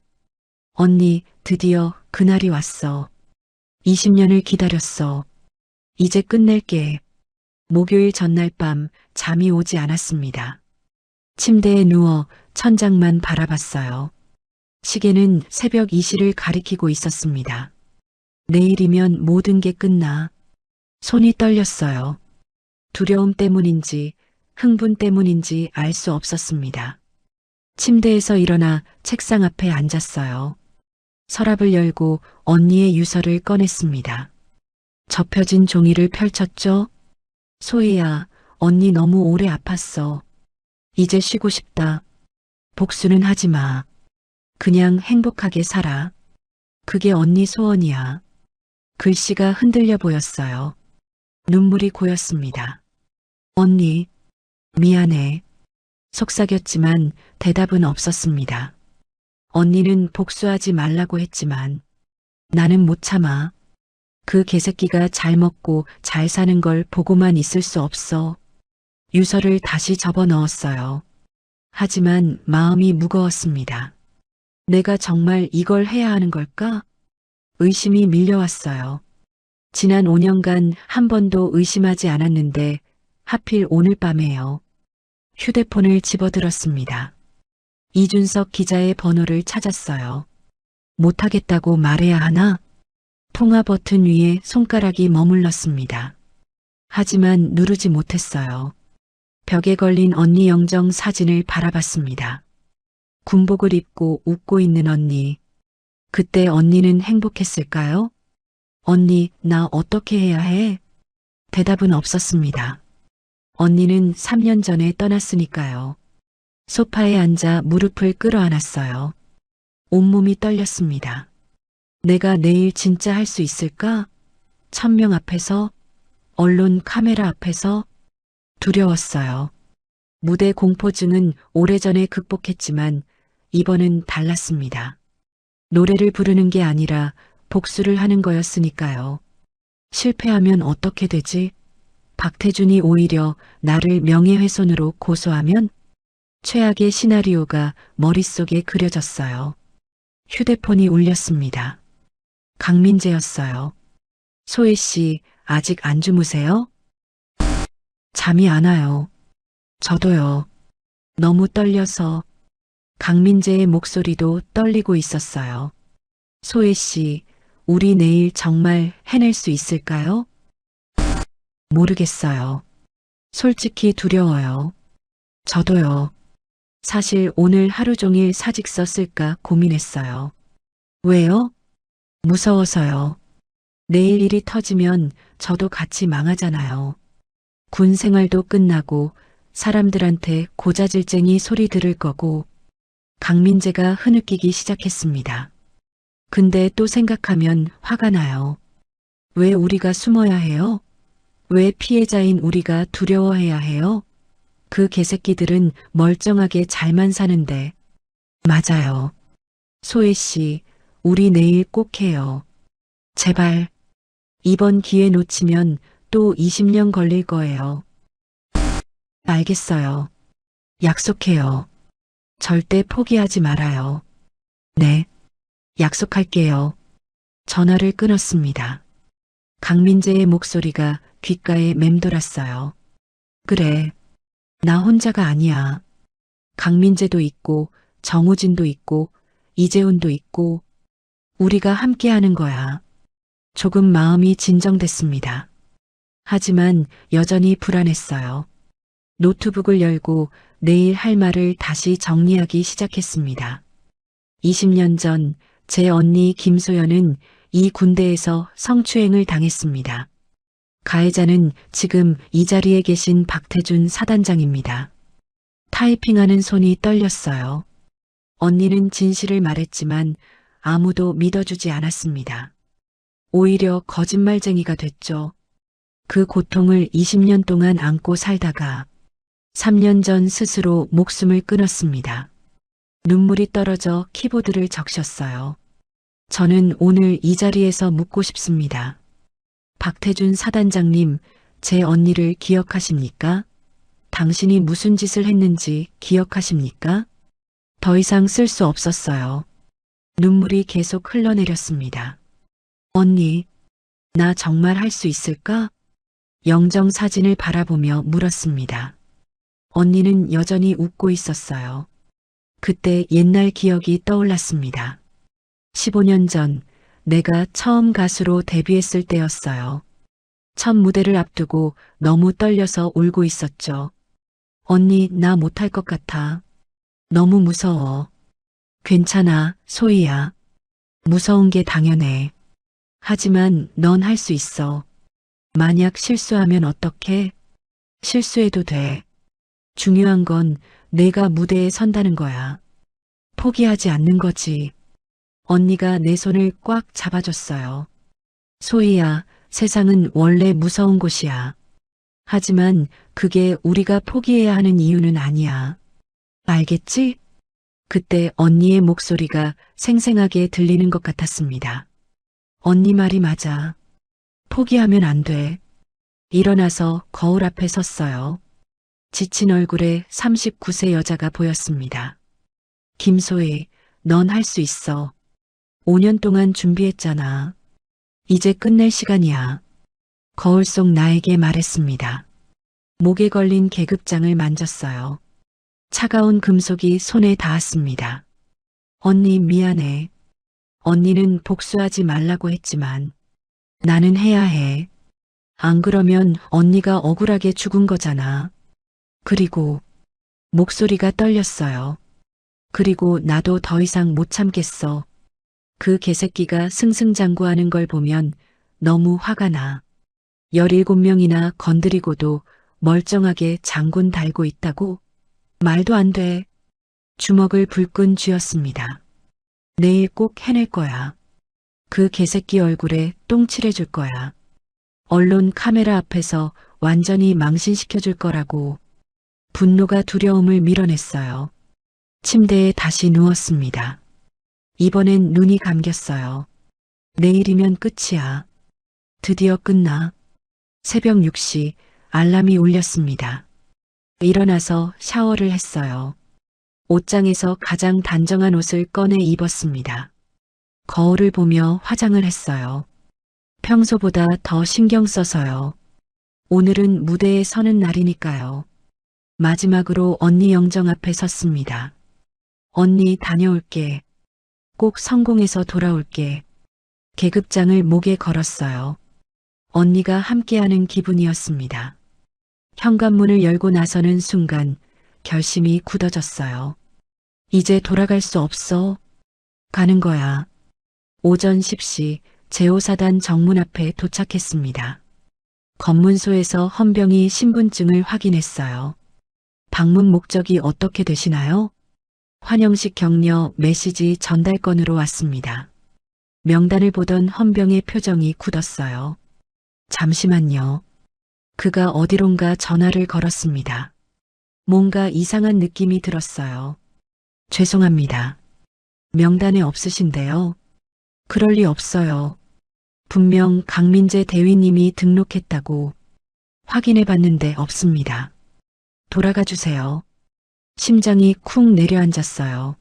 언니, 드디어 그날이 왔어. 20년을 기다렸어. 이제 끝낼게. 목요일 전날 밤 잠이 오지 않았습니다. 침대에 누워 천장만 바라봤어요. 시계는 새벽 2시를 가리키고 있었습니다. 내일이면 모든 게 끝나. 손이 떨렸어요. 두려움 때문인지 흥분 때문인지 알 수 없었습니다. 침대에서 일어나 책상 앞에 앉았어요. 서랍을 열고 언니의 유서를 꺼냈습니다. 접혀진 종이를 펼쳤죠. 소희야, 언니 너무 오래 아팠어. 이제 쉬고 싶다. 복수는 하지 마. 그냥 행복하게 살아. 그게 언니 소원이야. 글씨가 흔들려 보였어요. 눈물이 고였습니다. 언니, 미안해. 속삭였지만 대답은 없었습니다. 언니는 복수하지 말라고 했지만 나는 못 참아. 그 개새끼가 잘 먹고 잘 사는 걸 보고만 있을 수 없어. 유서를 다시 접어 넣었어요. 하지만 마음이 무거웠습니다. 내가 정말 이걸 해야 하는 걸까? 의심이 밀려왔어요. 지난 5년간 한 번도 의심하지 않았는데 하필 오늘 밤에요. 휴대폰을 집어들었습니다. 이준석 기자의 번호를 찾았어요. 못하겠다고 말해야 하나? 통화 버튼 위에 손가락이 머물렀습니다. 하지만 누르지 못했어요. 벽에 걸린 언니 영정 사진을 바라봤습니다. 군복을 입고 웃고 있는 언니. 그때 언니는 행복했을까요? 언니, 나 어떻게 해야 해? 대답은 없었습니다. 언니는 3년 전에 떠났으니까요. 소파에 앉아 무릎을 끌어안았어요. 온몸이 떨렸습니다. 내가 내일 진짜 할 수 있을까? 1000명 앞에서, 언론 카메라 앞에서 두려웠어요. 무대 공포증은 오래전에 극복했지만 이번은 달랐습니다. 노래를 부르는 게 아니라 복수를 하는 거였으니까요. 실패하면 어떻게 되지? 박태준이 오히려 나를 명예훼손으로 고소하면? 최악의 시나리오가 머릿속에 그려졌어요. 휴대폰이 울렸습니다. 강민재였어요. 소희 씨, 아직 안 주무세요? 잠이 안 와요. 저도요. 너무 떨려서. 강민재의 목소리도 떨리고 있었어요. 소희 씨, 우리 내일 정말 해낼 수 있을까요? 모르겠어요. 솔직히 두려워요. 저도요. 사실 오늘 하루 종일 사직 썼을까 고민했어요. 왜요? 무서워서요. 내일 일이 터지면 저도 같이 망하잖아요. 군 생활도 끝나고 사람들한테 고자질쟁이 소리 들을 거고. 강민재가 흐느끼기 시작했습니다. 근데 또 생각하면 화가 나요. 왜 우리가 숨어야 해요? 왜 피해자인 우리가 두려워해야 해요? 그 개새끼들은 멀쩡하게 잘만 사는데. 맞아요. 소희 씨, 우리 내일 꼭 해요. 제발. 이번 기회 놓치면 또 20년 걸릴 거예요. 알겠어요. 약속해요. 절대 포기하지 말아요. 네. 약속할게요. 전화를 끊었습니다. 강민재의 목소리가 귓가에 맴돌았어요. 그래. 나 혼자가 아니야. 강민재도 있고, 정우진도 있고, 이재훈도 있고, 우리가 함께하는 거야. 조금 마음이 진정됐습니다. 하지만 여전히 불안했어요. 노트북을 열고 내일 할 말을 다시 정리하기 시작했습니다. 20년 전 제 언니 김소연은 이 군대에서 성추행을 당했습니다. 가해자는 지금 이 자리에 계신 박태준 사단장입니다. 타이핑하는 손이 떨렸어요. 언니는 진실을 말했지만 아무도 믿어주지 않았습니다. 오히려 거짓말쟁이가 됐죠. 그 고통을 20년 동안 안고 살다가 3년 전 스스로 목숨을 끊었습니다. 눈물이 떨어져 키보드를 적셨어요. 저는 오늘 이 자리에서 묻고 싶습니다. 박태준 사단장님, 제 언니를 기억하십니까? 당신이 무슨 짓을 했는지 기억하십니까? 더 이상 쓸 수 없었어요. 눈물이 계속 흘러내렸습니다. 언니, 나 정말 할 수 있을까? 영정 사진을 바라보며 물었습니다. 언니는 여전히 웃고 있었어요. 그때 옛날 기억이 떠올랐습니다. 15년 전 내가 처음 가수로 데뷔했을 때였어요. 첫 무대를 앞두고 너무 떨려서 울고 있었죠. 언니, 나 못할 것 같아. 너무 무서워. 괜찮아, 소희야. 무서운 게 당연해. 하지만 넌 할 수 있어. 만약 실수하면 어떡해? 실수해도 돼. 중요한 건 내가 무대에 선다는 거야. 포기하지 않는 거지. 언니가 내 손을 꽉 잡아줬어요. 소희야, 세상은 원래 무서운 곳이야. 하지만 그게 우리가 포기해야 하는 이유는 아니야. 알겠지? 그때 언니의 목소리가 생생하게 들리는 것 같았습니다. 언니 말이 맞아. 포기하면 안 돼. 일어나서 거울 앞에 섰어요. 지친 얼굴에 39세 여자가 보였습니다. 김소희, 넌 할 수 있어. 5년 동안 준비했잖아. 이제 끝낼 시간이야. 거울 속 나에게 말했습니다. 목에 걸린 계급장을 만졌어요. 차가운 금속이 손에 닿았습니다. 언니 미안해. 언니는 복수하지 말라고 했지만 나는 해야 해. 안 그러면 언니가 억울하게 죽은 거잖아. 그리고 목소리가 떨렸어요. 그리고 나도 더 이상 못 참겠어. 그 개새끼가 승승장구하는 걸 보면 너무 화가 나. 17명이나 건드리고도 멀쩡하게 장군 달고 있다고? 말도 안 돼. 주먹을 불끈 쥐었습니다. 내일 꼭 해낼 거야. 그 개새끼 얼굴에 똥 칠해줄 거야. 언론 카메라 앞에서 완전히 망신시켜줄 거라고. 분노가 두려움을 밀어냈어요. 침대에 다시 누웠습니다. 이번엔 눈이 감겼어요. 내일이면 끝이야. 드디어 끝나. 새벽 6시 알람이 울렸습니다. 일어나서 샤워를 했어요. 옷장에서 가장 단정한 옷을 꺼내 입었습니다. 거울을 보며 화장을 했어요. 평소보다 더 신경 써서요. 오늘은 무대에 서는 날이니까요. 마지막으로 언니 영정 앞에 섰습니다. 언니 다녀올게. 꼭 성공해서 돌아올게. 계급장을 목에 걸었어요. 언니가 함께하는 기분이었습니다. 현관문을 열고 나서는 순간 결심이 굳어졌어요. 이제 돌아갈 수 없어. 가는 거야. 오전 10시 제5사단 정문 앞에 도착했습니다. 검문소에서 헌병이 신분증을 확인했어요. 방문 목적이 어떻게 되시나요? 환영식 격려 메시지 전달건으로 왔습니다. 명단을 보던 헌병의 표정이 굳었어요. 잠시만요. 그가 어디론가 전화를 걸었습니다. 뭔가 이상한 느낌이 들었어요. 죄송합니다. 명단에 없으신데요. 그럴 리 없어요. 분명 강민재 대위님이 등록했다고. 확인해 봤는데 없습니다. 돌아가 주세요. 심장이 쿵 내려앉았어요.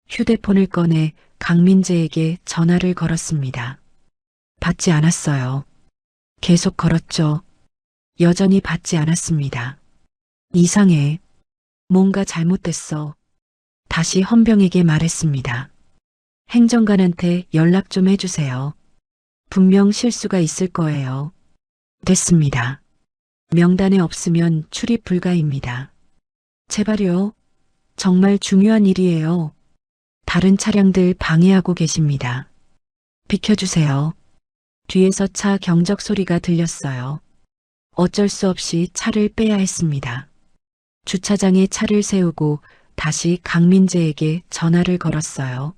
휴대폰을 꺼내 강민재에게 전화를 걸었습니다. 받지 않았어요. 계속 걸었죠. 여전히 받지 않았습니다. 이상해. 뭔가 잘못됐어. 다시 헌병에게 말했습니다. 행정관한테 연락 좀 해주세요. 분명 실수가 있을 거예요. 됐습니다. 명단에 없으면 출입 불가입니다. 제발요. 정말 중요한 일이에요. 다른 차량들 방해하고 계십니다. 비켜주세요. 뒤에서 차 경적 소리가 들렸어요. 어쩔 수 없이 차를 빼야 했습니다. 주차장에 차를 세우고 다시 강민재에게 전화를 걸었어요.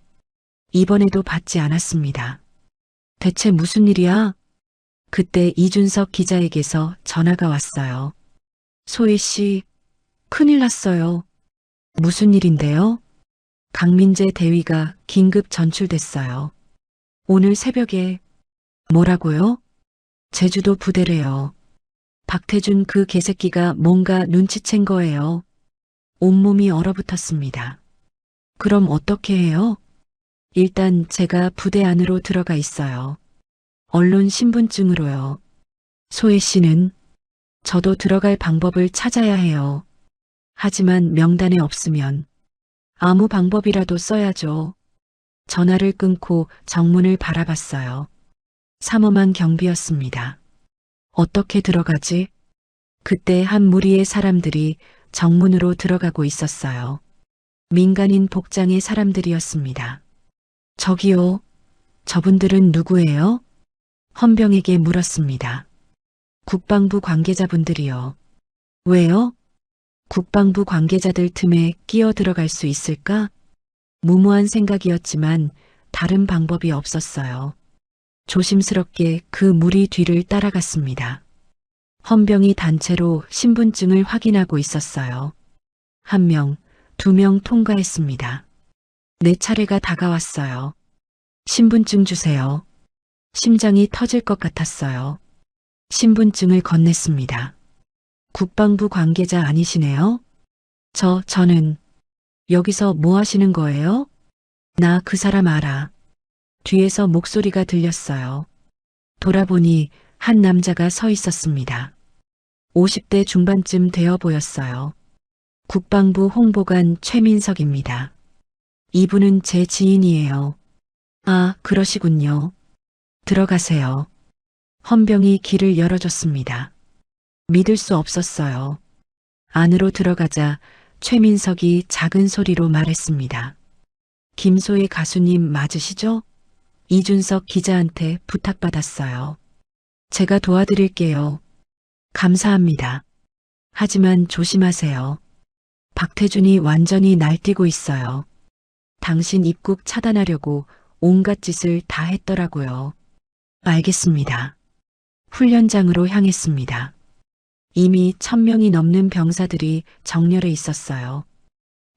이번에도 받지 않았습니다. 대체 무슨 일이야? 그때 이준석 기자에게서 전화가 왔어요. 소희 씨, 큰일 났어요. 무슨 일인데요? 강민재 대위가 긴급 전출됐어요. 오늘 새벽에. 뭐라고요? 제주도 부대래요. 박태준 그 개새끼가 뭔가 눈치챈 거예요. 온몸이 얼어붙었습니다. 그럼 어떻게 해요? 일단 제가 부대 안으로 들어가 있어요. 언론 신분증으로요. 소혜 씨는? 저도 들어갈 방법을 찾아야 해요. 하지만 명단에 없으면 아무 방법이라도 써야죠. 전화를 끊고 정문을 바라봤어요. 삼엄한 경비였습니다. 어떻게 들어가지? 그때 한 무리의 사람들이 정문으로 들어가고 있었어요. 민간인 복장의 사람들이었습니다. 저기요, 저분들은 누구예요? 헌병에게 물었습니다. 국방부 관계자분들이요. 왜요? 국방부 관계자들 틈에 끼어 들어갈 수 있을까? 무모한 생각이었지만 다른 방법이 없었어요. 조심스럽게 그 무리 뒤를 따라갔습니다. 헌병이 단체로 신분증을 확인하고 있었어요. 1명, 2명 통과했습니다. 내 차례가 다가왔어요. 신분증 주세요. 심장이 터질 것 같았어요. 신분증을 건넸습니다. 국방부 관계자 아니시네요? 저는 여기서 뭐 하시는 거예요? 나 그 사람 알아. 뒤에서 목소리가 들렸어요. 돌아보니 한 남자가 서 있었습니다. 50대 중반쯤 되어 보였어요. 국방부 홍보관 최민석입니다. 이분은 제 지인이에요. 아, 그러시군요. 들어가세요. 헌병이 길을 열어줬습니다. 믿을 수 없었어요. 안으로 들어가자 최민석이 작은 소리로 말했습니다. 김소혜 가수님 맞으시죠? 이준석 기자한테 부탁받았어요. 제가 도와드릴게요. 감사합니다. 하지만 조심하세요. 박태준이 완전히 날뛰고 있어요. 당신 입국 차단하려고 온갖 짓을 다 했더라고요. 알겠습니다. 훈련장으로 향했습니다. 이미 1000명이 넘는 병사들이 정렬해 있었어요.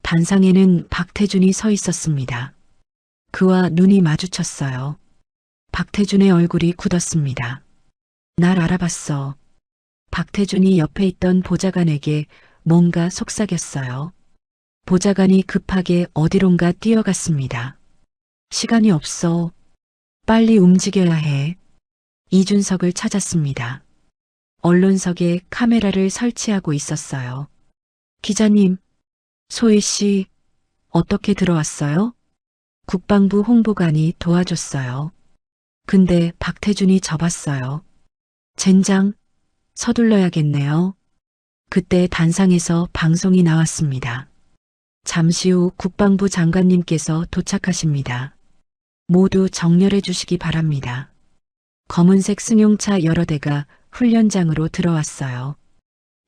단상에는 박태준이 서 있었습니다. 그와 눈이 마주쳤어요. 박태준의 얼굴이 굳었습니다. 날 알아봤어. 박태준이 옆에 있던 보좌관에게 뭔가 속삭였어요. 보좌관이 급하게 어디론가 뛰어갔습니다. 시간이 없어. 빨리 움직여야 해. 이준석을 찾았습니다. 언론석에 카메라를 설치하고 있었어요. 기자님, 소희 씨, 어떻게 들어왔어요? 국방부 홍보관이 도와줬어요. 근데 박태준이 접었어요. 젠장, 서둘러야겠네요. 그때 단상에서 방송이 나왔습니다. 잠시 후 국방부 장관님께서 도착하십니다. 모두 정렬해 주시기 바랍니다. 검은색 승용차 여러 대가 훈련장으로 들어왔어요.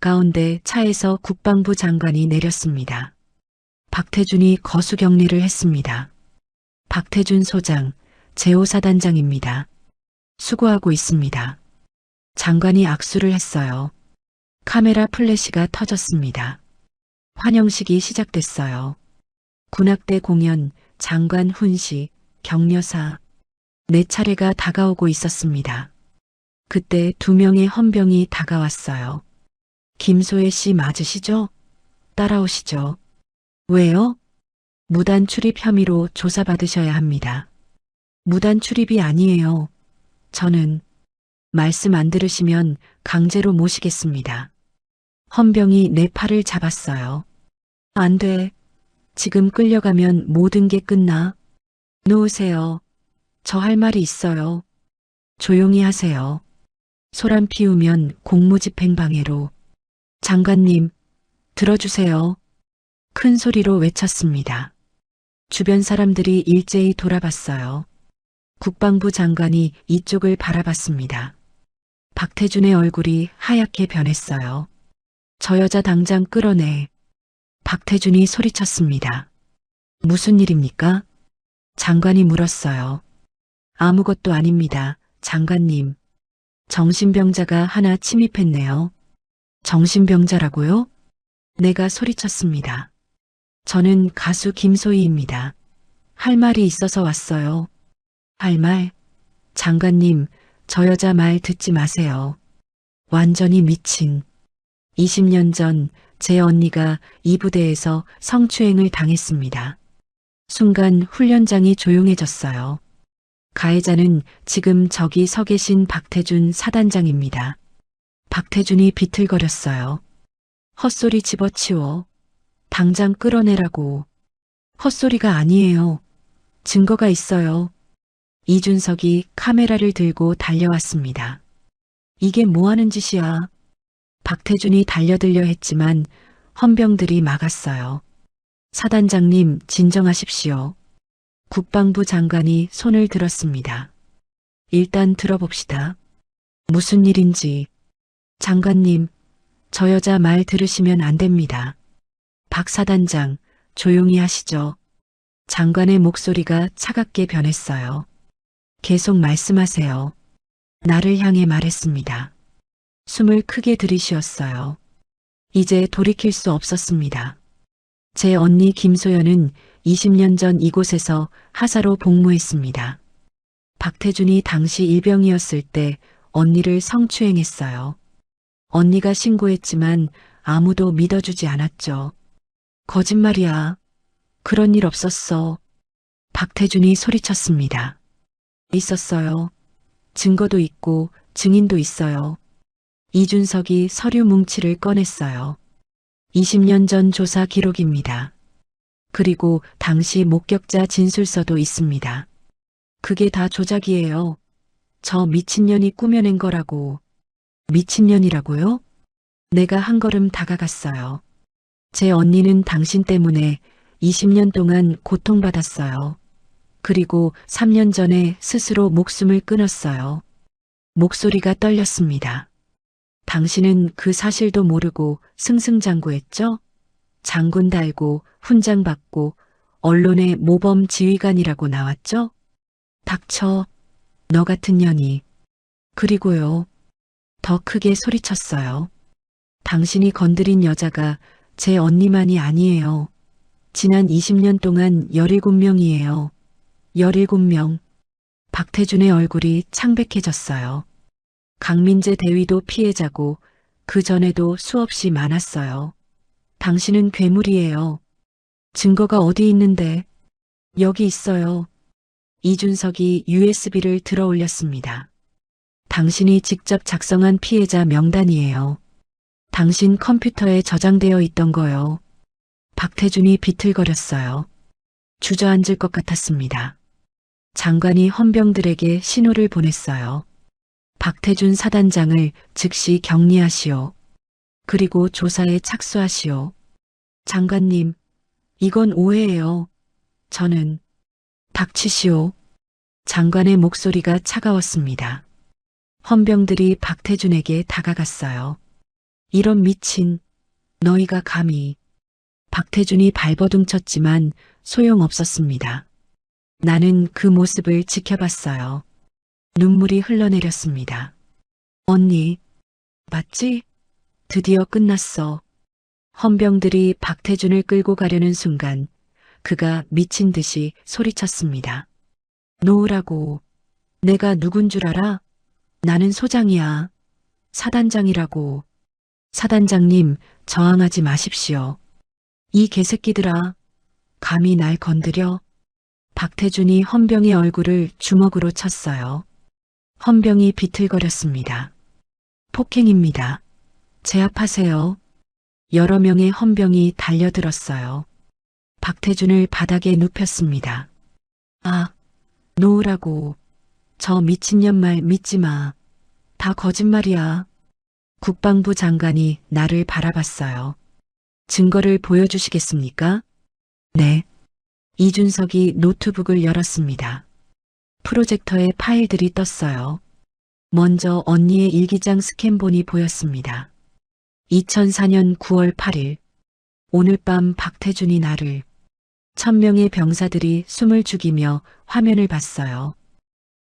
가운데 차에서 국방부 장관이 내렸습니다. 박태준이 거수경례를 했습니다. 박태준 소장, 제5사단장입니다. 수고하고 있습니다. 장관이 악수를 했어요. 카메라 플래시가 터졌습니다. 환영식이 시작됐어요. 군악대 공연, 장관 훈시, 격려사. 4차례가 다가오고 있었습니다. 그때 2명의 헌병이 다가왔어요. 김소혜 씨 맞으시죠? 따라오시죠. 왜요? 무단 출입 혐의로 조사받으셔야 합니다. 무단 출입이 아니에요. 저는 말씀 안 들으시면 강제로 모시겠습니다. 헌병이 내 팔을 잡았어요. 안 돼. 지금 끌려가면 모든 게 끝나. 놓으세요. 저 할 말이 있어요. 조용히 하세요. 소란 피우면 공무집행 방해로. 장관님, 들어주세요. 큰 소리로 외쳤습니다. 주변 사람들이 일제히 돌아봤어요. 국방부 장관이 이쪽을 바라봤습니다. 박태준의 얼굴이 하얗게 변했어요. 저 여자 당장 끌어내. 박태준이 소리쳤습니다. 무슨 일입니까? 장관이 물었어요. 아무것도 아닙니다, 장관님. 정신병자가 하나 침입했네요. 정신병자라고요? 내가 소리쳤습니다. 저는 가수 김소희입니다. 할 말이 있어서 왔어요. 할 말? 장관님, 저 여자 말 듣지 마세요. 완전히 미친. 20년 전 제 언니가 이 부대에서 성추행을 당했습니다. 순간 훈련장이 조용해졌어요. 가해자는 지금 저기 서 계신 박태준 사단장입니다. 박태준이 비틀거렸어요. 헛소리 집어치워. 당장 끌어내라고. 헛소리가 아니에요. 증거가 있어요. 이준석이 카메라를 들고 달려왔습니다. 이게 뭐 하는 짓이야. 박태준이 달려들려 했지만 헌병들이 막았어요. 사단장님, 진정하십시오. 국방부 장관이 손을 들었습니다. 일단 들어봅시다. 무슨 일인지. 장관님, 저 여자 말 들으시면 안 됩니다. 박 사단장, 조용히 하시죠. 장관의 목소리가 차갑게 변했어요. 계속 말씀하세요. 나를 향해 말했습니다. 숨을 크게 들이쉬었어요. 이제 돌이킬 수 없었습니다. 제 언니 김소연은 20년 전 이곳에서 하사로 복무했습니다. 박태준이 당시 일병이었을 때 언니를 성추행했어요. 언니가 신고했지만 아무도 믿어주지 않았죠. 거짓말이야. 그런 일 없었어. 박태준이 소리쳤습니다. 있었어요. 증거도 있고 증인도 있어요. 이준석이 서류 뭉치를 꺼냈어요. 20년 전 조사 기록입니다. 그리고 당시 목격자 진술서도 있습니다. 그게 다 조작이에요. 저 미친년이 꾸며낸 거라고. 미친년이라고요? 내가 한 걸음 다가갔어요. 제 언니는 당신 때문에 20년 동안 고통받았어요. 그리고 3년 전에 스스로 목숨을 끊었어요. 목소리가 떨렸습니다. 당신은 그 사실도 모르고 승승장구했죠? 장군 달고 훈장 받고 언론에 모범 지휘관이라고 나왔죠? 닥쳐, 너 같은 년이. 그리고요, 더 크게 소리쳤어요. 당신이 건드린 여자가 제 언니만이 아니에요. 지난 20년 동안 17명이에요. 17명. 박태준의 얼굴이 창백해졌어요. 강민재 대위도 피해자고 그 전에도 수없이 많았어요. 당신은 괴물이에요. 증거가 어디 있는데? 여기 있어요. 이준석이 USB를 들어 올렸습니다. 당신이 직접 작성한 피해자 명단이에요. 당신 컴퓨터에 저장되어 있던 거요. 박태준이 비틀거렸어요. 주저앉을 것 같았습니다. 장관이 헌병들에게 신호를 보냈어요. 박태준 사단장을 즉시 격리하시오. 그리고 조사에 착수하시오. 장관님, 이건 오해예요. 저는 닥치시오. 장관의 목소리가 차가웠습니다. 헌병들이 박태준에게 다가갔어요. 이런 미친, 너희가 감히. 박태준이 발버둥쳤지만 소용없었습니다. 나는 그 모습을 지켜봤어요. 눈물이 흘러내렸습니다. 언니, 맞지? 드디어 끝났어. 헌병들이 박태준을 끌고 가려는 순간 그가 미친 듯이 소리쳤습니다. 놓으라고. 내가 누군 줄 알아? 나는 소장이야. 사단장이라고. 사단장님, 저항하지 마십시오. 이 개새끼들아, 감히 날 건드려? 박태준이 헌병의 얼굴을 주먹으로 쳤어요. 헌병이 비틀거렸습니다. 폭행입니다. 제압하세요. 여러 명의 헌병이 달려들었어요. 박태준을 바닥에 눕혔습니다. 아, 놓으라고. 저 미친년 말 믿지 마. 다 거짓말이야. 국방부 장관이 나를 바라봤어요. 증거를 보여주시겠습니까? 네. 이준석이 노트북을 열었습니다. 프로젝터에 파일들이 떴어요. 먼저 언니의 일기장 스캔본이 보였습니다. 2004년 9월 8일. 오늘 밤 박태준이 나를 1000명의 병사들이 숨을 죽이며 화면을 봤어요.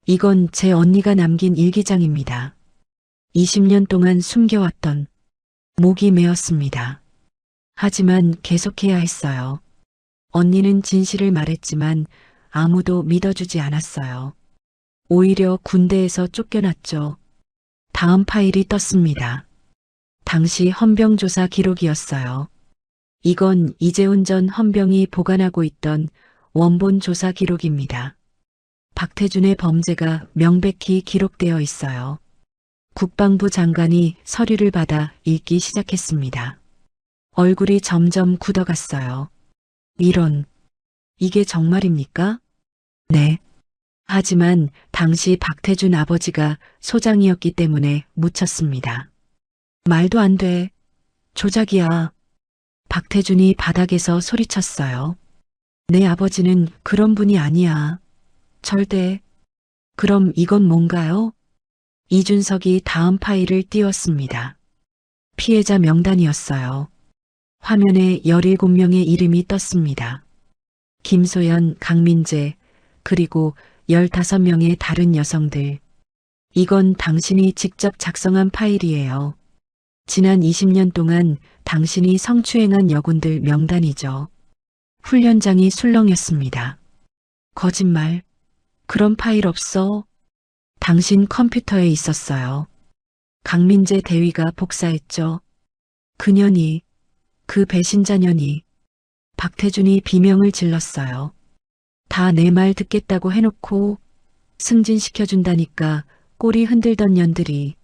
이건 제 언니가 남긴 일기장입니다. 20년 동안 숨겨왔던 목이 메었습니다. 하지만 계속해야 했어요. 언니는 진실을 말했지만 아무도 믿어주지 않았어요. 오히려 군대에서 쫓겨났죠. 다음 파일이 떴습니다. 당시 헌병조사 기록이었어요. 이건 이재훈 전 헌병이 보관하고 있던 원본 조사 기록입니다. 박태준의 범죄가 명백히 기록되어 있어요. 국방부 장관이 서류를 받아 읽기 시작했습니다. 얼굴이 점점 굳어갔어요. 이런, 이게 정말입니까? 네. 하지만 당시 박태준 아버지가 소장이었기 때문에 묻혔습니다. 말도 안 돼. 조작이야. 박태준이 바닥에서 소리쳤어요. 내 아버지는 그런 분이 아니야. 절대. 그럼 이건 뭔가요? 이준석이 다음 파일을 띄웠습니다. 피해자 명단이었어요. 화면에 17명의 이름이 떴습니다. 김소연, 강민재, 그리고 15명의 다른 여성들. 이건 당신이 직접 작성한 파일이에요. 지난 20년 동안 당신이 성추행한 여군들 명단이죠. 훈련장이 술렁였습니다. 거짓말. 그런 파일 없어. 당신 컴퓨터에 있었어요. 강민재 대위가 복사했죠. 그년이, 그 배신자년이. 박태준이 비명을 질렀어요. 다 내 말 듣겠다고 해놓고 승진시켜준다니까 꼬리 흔들던 년들이.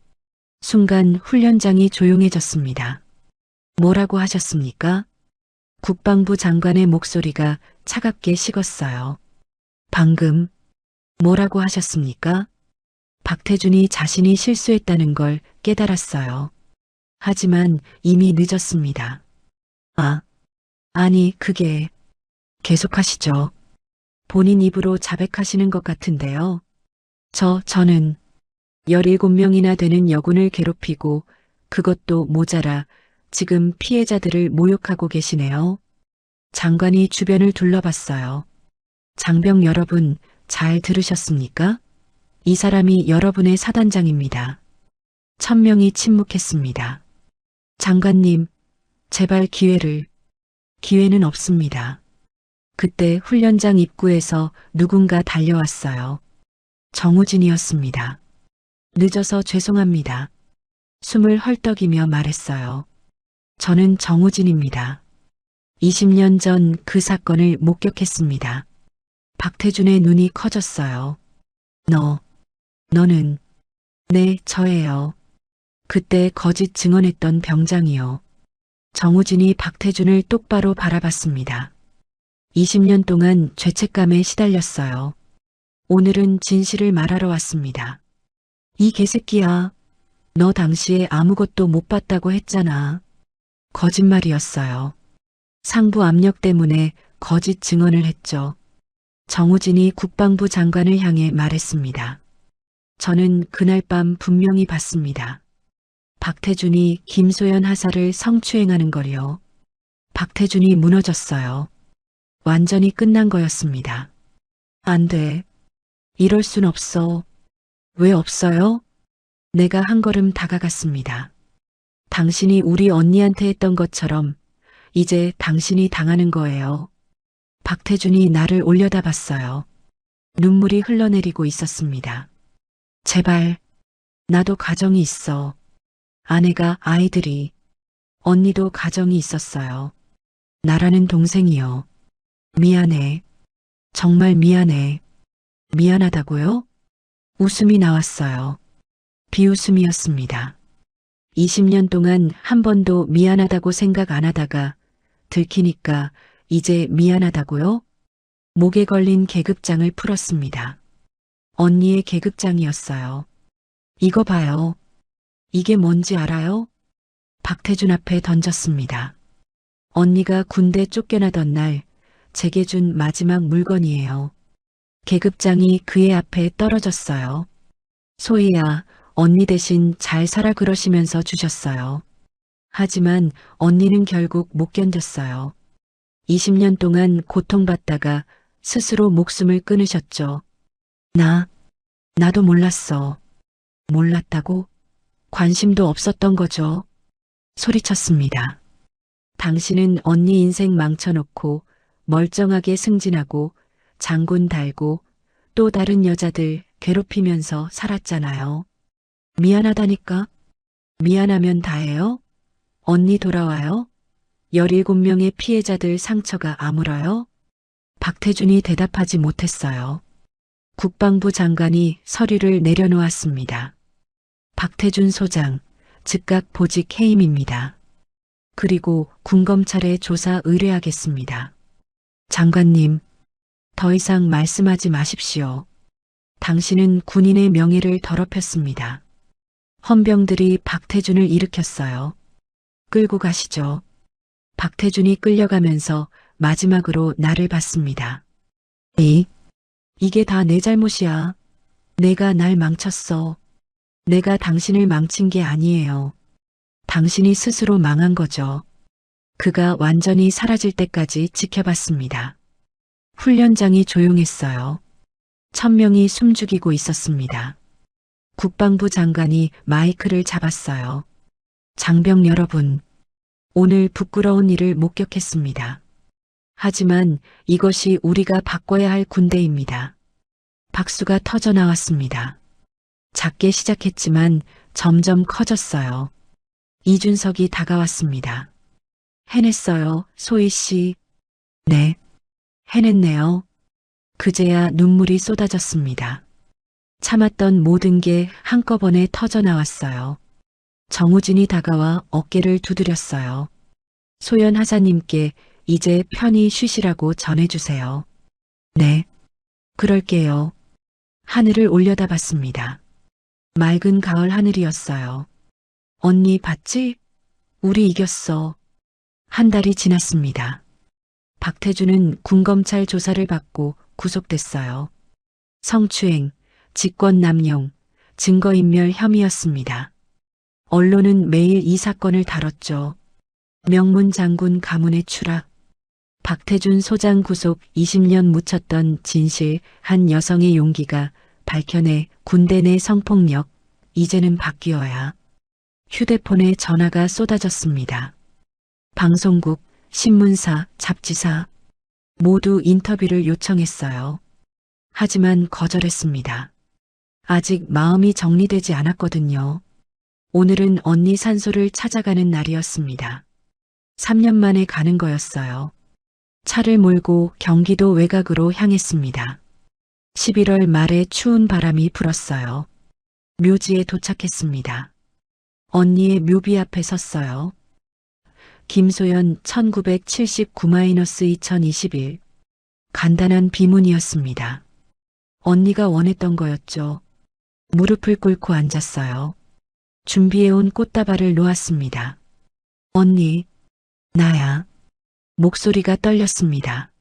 순간 훈련장이 조용해졌습니다. 뭐라고 하셨습니까? 국방부 장관의 목소리가 차갑게 식었어요. 방금 뭐라고 하셨습니까? 박태준이 자신이 실수했다는 걸 깨달았어요. 하지만 이미 늦었습니다. 아니, 그게 계속하시죠. 본인 입으로 자백하시는 것 같은데요. 저는 17명이나 되는 여군을 괴롭히고 그것도 모자라 지금 피해자들을 모욕하고 계시네요. 장관이 주변을 둘러봤어요. 장병 여러분, 잘 들으셨습니까? 이 사람이 여러분의 사단장입니다. 1000명이 침묵했습니다. 장관님, 제발 기회는 없습니다. 그때 훈련장 입구에서 누군가 달려왔어요. 정우진이었습니다. 늦어서 죄송합니다. 숨을 헐떡이며 말했어요. 저는 정우진입니다. 20년 전 그 사건을 목격했습니다. 박태준의 눈이 커졌어요. 너는? 네, 저예요. 그때 거짓 증언했던 병장이요. 정우진이 박태준을 똑바로 바라봤습니다. 20년 동안 죄책감에 시달렸어요. 오늘은 진실을 말하러 왔습니다. 이 개새끼야. 너 당시에 아무것도 못 봤다고 했잖아. 거짓말이었어요. 상부 압력 때문에 거짓 증언을 했죠. 정우진이 국방부 장관을 향해 말했습니다. 저는 그날 밤 분명히 봤습니다. 박태준이 김소연 하사를 성추행하는 걸요. 박태준이 무너졌어요. 완전히 끝난 거였습니다. 안 돼. 이럴 순 없어. 왜 없어요? 내가 한 걸음 다가갔습니다. 당신이 우리 언니한테 했던 것처럼 이제 당신이 당하는 거예요. 박태준이 나를 올려다봤어요. 눈물이 흘러내리고 있었습니다. 제발, 나도 가정이 있어. 아내가, 아이들이, 언니도 가정이 있었어요. 나라는 동생이요. 미안해. 정말 미안해. 미안하다고요? 웃음이 나왔어요. 비웃음이었습니다. 20년 동안 한 번도 미안하다고 생각 안 하다가 들키니까 이제 미안하다고요? 목에 걸린 계급장을 풀었습니다. 언니의 계급장이었어요. 이거 봐요. 이게 뭔지 알아요? 박태준 앞에 던졌습니다. 언니가 군대 쫓겨나던 날 제게 준 마지막 물건이에요. 계급장이 그의 앞에 떨어졌어요. 소희야, 언니 대신 잘 살아 그러시면서 주셨어요. 하지만 언니는 결국 못 견뎠어요. 20년 동안 고통받다가 스스로 목숨을 끊으셨죠. 나도 몰랐어. 몰랐다고? 관심도 없었던 거죠. 소리쳤습니다. 당신은 언니 인생 망쳐놓고 멀쩡하게 승진하고 장군 달고 또 다른 여자들 괴롭히면서 살았잖아요. 미안하다니까? 미안하면 다해요? 언니 돌아와요? 17명의 피해자들 상처가 아물어요? 박태준이 대답하지 못했어요. 국방부 장관이 서류를 내려놓았습니다. 박태준 소장, 즉각 보직 해임입니다. 그리고 군검찰에 조사 의뢰하겠습니다. 장관님, 더 이상 말씀하지 마십시오. 당신은 군인의 명예를 더럽혔습니다. 헌병들이 박태준을 일으켰어요. 끌고 가시죠. 박태준이 끌려가면서 마지막으로 나를 봤습니다. 이게 다 내 잘못이야. 내가 날 망쳤어. 내가 당신을 망친 게 아니에요. 당신이 스스로 망한 거죠. 그가 완전히 사라질 때까지 지켜봤습니다. 훈련장이 조용했어요. 1000명이 숨죽이고 있었습니다. 국방부 장관이 마이크를 잡았어요. 장병 여러분, 오늘 부끄러운 일을 목격했습니다. 하지만 이것이 우리가 바꿔야 할 군대입니다. 박수가 터져 나왔습니다. 작게 시작했지만 점점 커졌어요. 이준석이 다가왔습니다. 해냈어요, 소희 씨. 네, 해냈네요. 그제야 눈물이 쏟아졌습니다. 참았던 모든 게 한꺼번에 터져 나왔어요. 정우진이 다가와 어깨를 두드렸어요. 소연 하사님께 이제 편히 쉬시라고 전해주세요. 네, 그럴게요. 하늘을 올려다봤습니다. 맑은 가을 하늘이었어요. 언니 봤지? 우리 이겼어. 한 달이 지났습니다. 박태준은 군검찰 조사를 받고 구속됐어요. 성추행, 직권남용, 증거인멸 혐의였습니다. 언론은 매일 이 사건을 다뤘죠. 명문 장군 가문의 추락, 박태준 소장 구속 20년 묻혔던 진실, 한 여성의 용기가 밝혀내 군대 내 성폭력, 이제는 바뀌어야. 휴대폰에 전화가 쏟아졌습니다. 방송국, 신문사, 잡지사 모두 인터뷰를 요청했어요. 하지만 거절했습니다. 아직 마음이 정리되지 않았거든요. 오늘은 언니 산소를 찾아가는 날이었습니다. 3년 만에 가는 거였어요. 차를 몰고 경기도 외곽으로 향했습니다. 11월 말에 추운 바람이 불었어요. 묘지에 도착했습니다. 언니의 묘비 앞에 섰어요. 김소연 1979-2021 간단한 비문이었습니다. 언니가 원했던 거였죠. 무릎을 꿇고 앉았어요. 준비해온 꽃다발을 놓았습니다. 언니, 나야. 목소리가 떨렸습니다.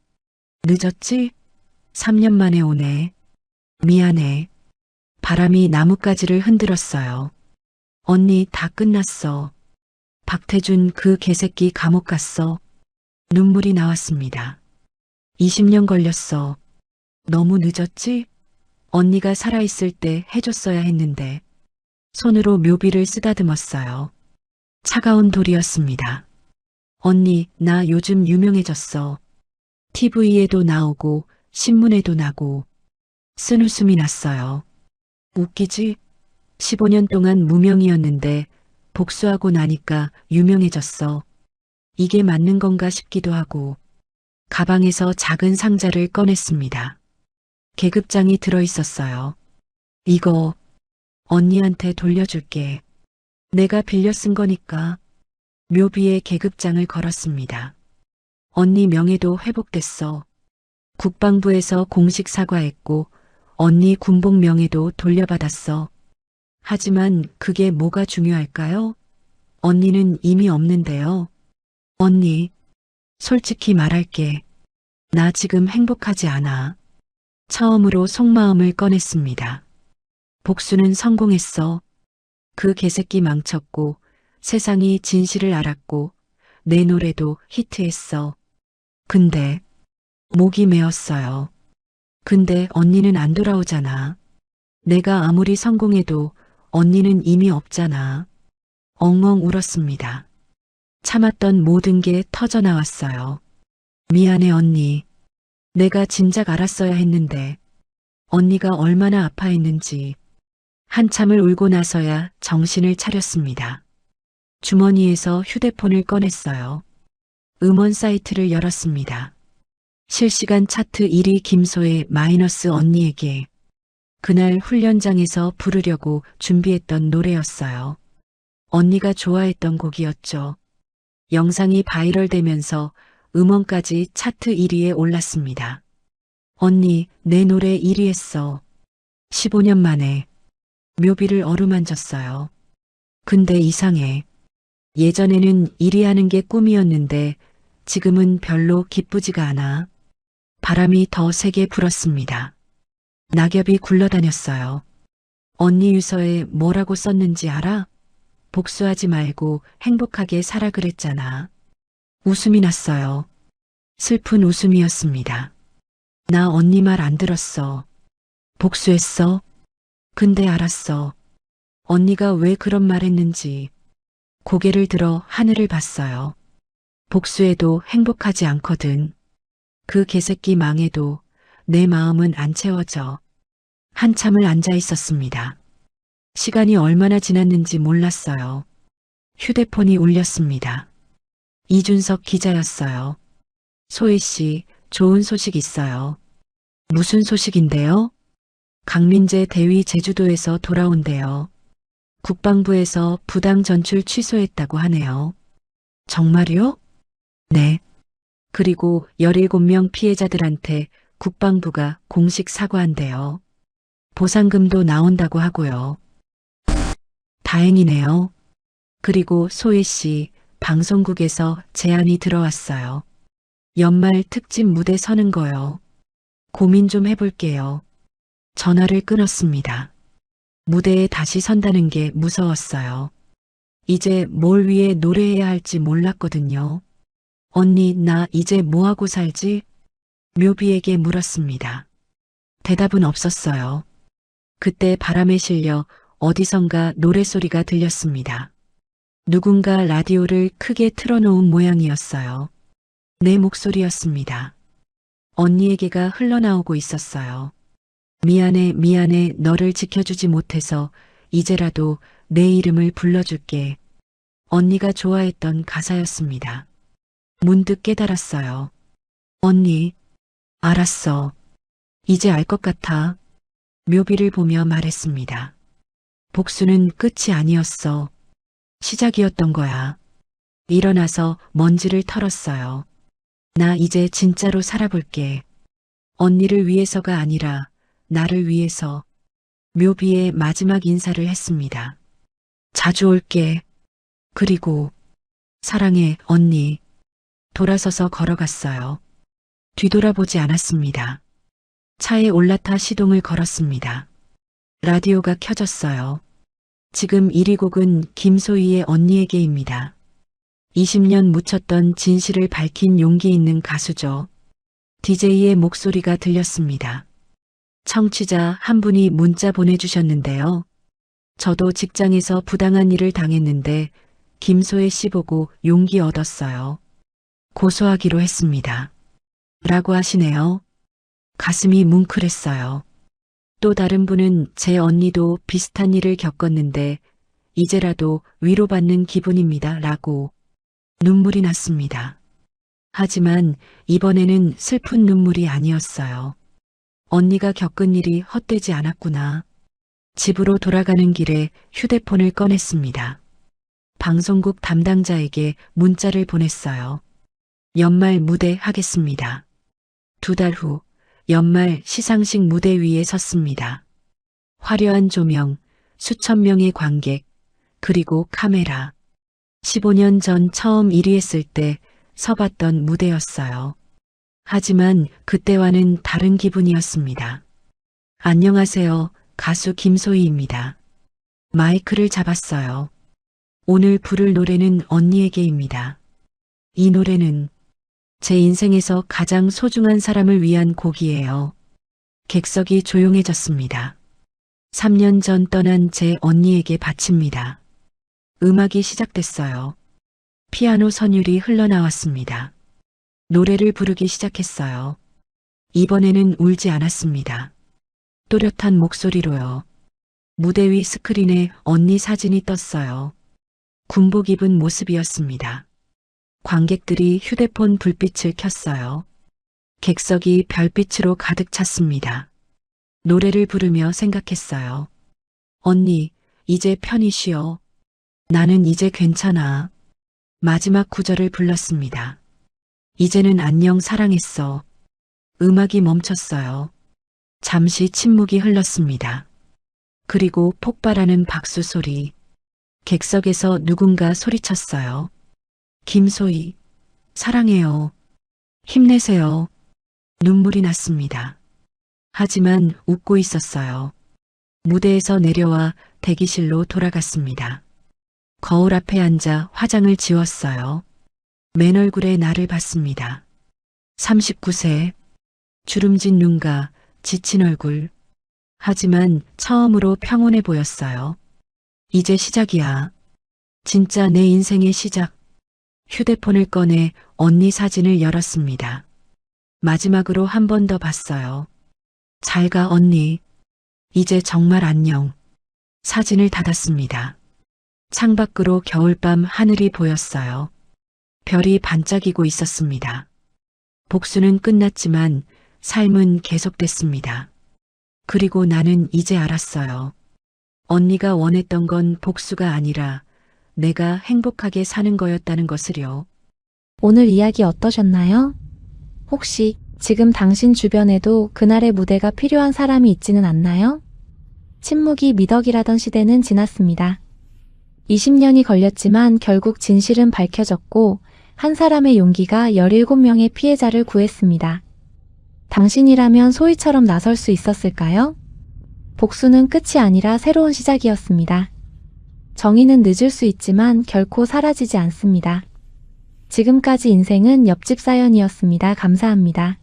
늦었지? 3년 만에 오네. 미안해. 바람이 나뭇가지를 흔들었어요. 언니 다 끝났어. 박태준 그 개새끼 감옥 갔어. 눈물이 나왔습니다. 20년 걸렸어. 너무 늦었지? 언니가 살아있을 때 해줬어야 했는데. 손으로 묘비를 쓰다듬었어요. 차가운 돌이었습니다. 언니, 나 요즘 유명해졌어. TV에도 나오고 신문에도 나고. 쓴 웃음이 났어요. 웃기지? 15년 동안 무명이었는데 복수하고 나니까 유명해졌어. 이게 맞는 건가 싶기도 하고. 가방에서 작은 상자를 꺼냈습니다. 계급장이 들어있었어요. 이거 언니한테 돌려줄게. 내가 빌려 쓴 거니까. 묘비에 계급장을 걸었습니다. 언니 명예도 회복됐어. 국방부에서 공식 사과했고 언니 군복 명예도 돌려받았어. 하지만 그게 뭐가 중요할까요? 언니는 이미 없는데요. 언니, 솔직히 말할게. 나 지금 행복하지 않아. 처음으로 속마음을 꺼냈습니다. 복수는 성공했어. 그 개새끼 망쳤고 세상이 진실을 알았고 내 노래도 히트했어. 근데 목이 메었어요. 근데 언니는 안 돌아오잖아. 내가 아무리 성공해도 언니는 이미 없잖아. 엉엉 울었습니다. 참았던 모든 게 터져나왔어요. 미안해 언니. 내가 진작 알았어야 했는데 언니가 얼마나 아파했는지. 한참을 울고 나서야 정신을 차렸습니다. 주머니에서 휴대폰을 꺼냈어요. 음원 사이트를 열었습니다. 실시간 차트 1위 김소의 마이너스 언니에게. 그날 훈련장에서 부르려고 준비했던 노래였어요. 언니가 좋아했던 곡이었죠. 영상이 바이럴되면서 음원까지 차트 1위에 올랐습니다. 언니, 내 노래 1위 했어. 15년 만에. 묘비를 어루만졌어요. 근데 이상해. 예전에는 1위 하는 게 꿈이었는데 지금은 별로 기쁘지가 않아. 바람이 더 세게 불었습니다. 낙엽이 굴러다녔어요. 언니 유서에 뭐라고 썼는지 알아? 복수하지 말고 행복하게 살아 그랬잖아. 웃음이 났어요. 슬픈 웃음이었습니다. 나 언니 말 안 들었어. 복수했어? 근데 알았어. 언니가 왜 그런 말 했는지. 고개를 들어 하늘을 봤어요. 복수해도 행복하지 않거든. 그 개새끼 망해도 내 마음은 안 채워져. 한참을 앉아 있었습니다. 시간이 얼마나 지났는지 몰랐어요. 휴대폰이 울렸습니다. 이준석 기자였어요. 소희 씨, 좋은 소식 있어요. 무슨 소식인데요? 강민재 대위 제주도에서 돌아온대요. 국방부에서 부당 전출 취소했다고 하네요. 정말요? 네. 그리고 17명 피해자들한테 국방부가 공식 사과한대요. 보상금도 나온다고 하고요. 다행이네요. 그리고 소혜 씨, 방송국에서 제안이 들어왔어요. 연말 특집 무대 서는 거요. 고민 좀 해볼게요. 전화를 끊었습니다. 무대에 다시 선다는 게 무서웠어요. 이제 뭘 위해 노래해야 할지 몰랐거든요. 언니, 나 이제 뭐하고 살지? 묘비에게 물었습니다. 대답은 없었어요. 그때 바람에 실려 어디선가 노래소리가 들렸습니다. 누군가 라디오를 크게 틀어놓은 모양이었어요. 내 목소리였습니다. 언니에게가 흘러나오고 있었어요. 미안해, 미안해, 너를 지켜주지 못해서 이제라도 내 이름을 불러줄게. 언니가 좋아했던 가사였습니다. 문득 깨달았어요. 언니, 알았어. 이제 알 것 같아. 묘비를 보며 말했습니다. 복수는 끝이 아니었어. 시작이었던 거야. 일어나서 먼지를 털었어요. 나 이제 진짜로 살아볼게. 언니를 위해서가 아니라 나를 위해서. 묘비의 마지막 인사를 했습니다. 자주 올게. 그리고 사랑해, 언니. 돌아서서 걸어갔어요. 뒤돌아보지 않았습니다. 차에 올라타 시동을 걸었습니다. 라디오가 켜졌어요. 지금 1위 곡은 김소희의 언니에게입니다. 20년 묻혔던 진실을 밝힌 용기 있는 가수죠. DJ의 목소리가 들렸습니다. 청취자 한 분이 문자 보내주셨는데요. 저도 직장에서 부당한 일을 당했는데 김소혜 씨 보고 용기 얻었어요. 고소하기로 했습니다. 라고 하시네요. 가슴이 뭉클했어요. 또 다른 분은 제 언니도 비슷한 일을 겪었는데 이제라도 위로받는 기분입니다. 라고 눈물이 났습니다. 하지만 이번에는 슬픈 눈물이 아니었어요. 언니가 겪은 일이 헛되지 않았구나. 집으로 돌아가는 길에 휴대폰을 꺼냈습니다. 방송국 담당자에게 문자를 보냈어요. 연말 무대 하겠습니다. 2달 후 연말 시상식 무대 위에 섰습니다. 화려한 조명, 수천 명의 관객, 그리고 카메라. 15년 전 처음 1위 했을 때 서봤던 무대였어요. 하지만 그때와는 다른 기분이었습니다. 안녕하세요. 가수 김소희입니다. 마이크를 잡았어요. 오늘 부를 노래는 언니에게입니다. 이 노래는 제 인생에서 가장 소중한 사람을 위한 곡이에요. 객석이 조용해졌습니다. 3년 전 떠난 제 언니에게 바칩니다. 음악이 시작됐어요. 피아노 선율이 흘러나왔습니다. 노래를 부르기 시작했어요. 이번에는 울지 않았습니다. 또렷한 목소리로요. 무대 위 스크린에 언니 사진이 떴어요. 군복 입은 모습이었습니다. 관객들이 휴대폰 불빛을 켰어요. 객석이 별빛으로 가득 찼습니다. 노래를 부르며 생각했어요. 언니, 이제 편히 쉬어. 나는 이제 괜찮아. 마지막 구절을 불렀습니다. 이제는 안녕 사랑했어. 음악이 멈췄어요. 잠시 침묵이 흘렀습니다. 그리고 폭발하는 박수 소리. 객석에서 누군가 소리쳤어요. 김소희, 사랑해요. 힘내세요. 눈물이 났습니다. 하지만 웃고 있었어요. 무대에서 내려와 대기실로 돌아갔습니다. 거울 앞에 앉아 화장을 지웠어요. 맨 얼굴에 나를 봤습니다. 39세, 주름진 눈과 지친 얼굴. 하지만 처음으로 평온해 보였어요. 이제 시작이야. 진짜 내 인생의 시작. 휴대폰을 꺼내 언니 사진을 열었습니다. 마지막으로 한 번 더 봤어요. 잘 가 언니. 이제 정말 안녕. 사진을 닫았습니다. 창밖으로 겨울밤 하늘이 보였어요. 별이 반짝이고 있었습니다. 복수는 끝났지만 삶은 계속됐습니다. 그리고 나는 이제 알았어요. 언니가 원했던 건 복수가 아니라 내가 행복하게 사는 거였다는 것을요. 오늘 이야기 어떠셨나요? 혹시 지금 당신 주변에도 그날의 무대가 필요한 사람이 있지는 않나요? 침묵이 미덕이라던 시대는 지났습니다. 20년이 걸렸지만 결국 진실은 밝혀졌고 한 사람의 용기가 17명의 피해자를 구했습니다. 당신이라면 소희처럼 나설 수 있었을까요? 복수는 끝이 아니라 새로운 시작이었습니다. 정의는 늦을 수 있지만 결코 사라지지 않습니다. 지금까지 인생은 옆집 사연이었습니다. 감사합니다.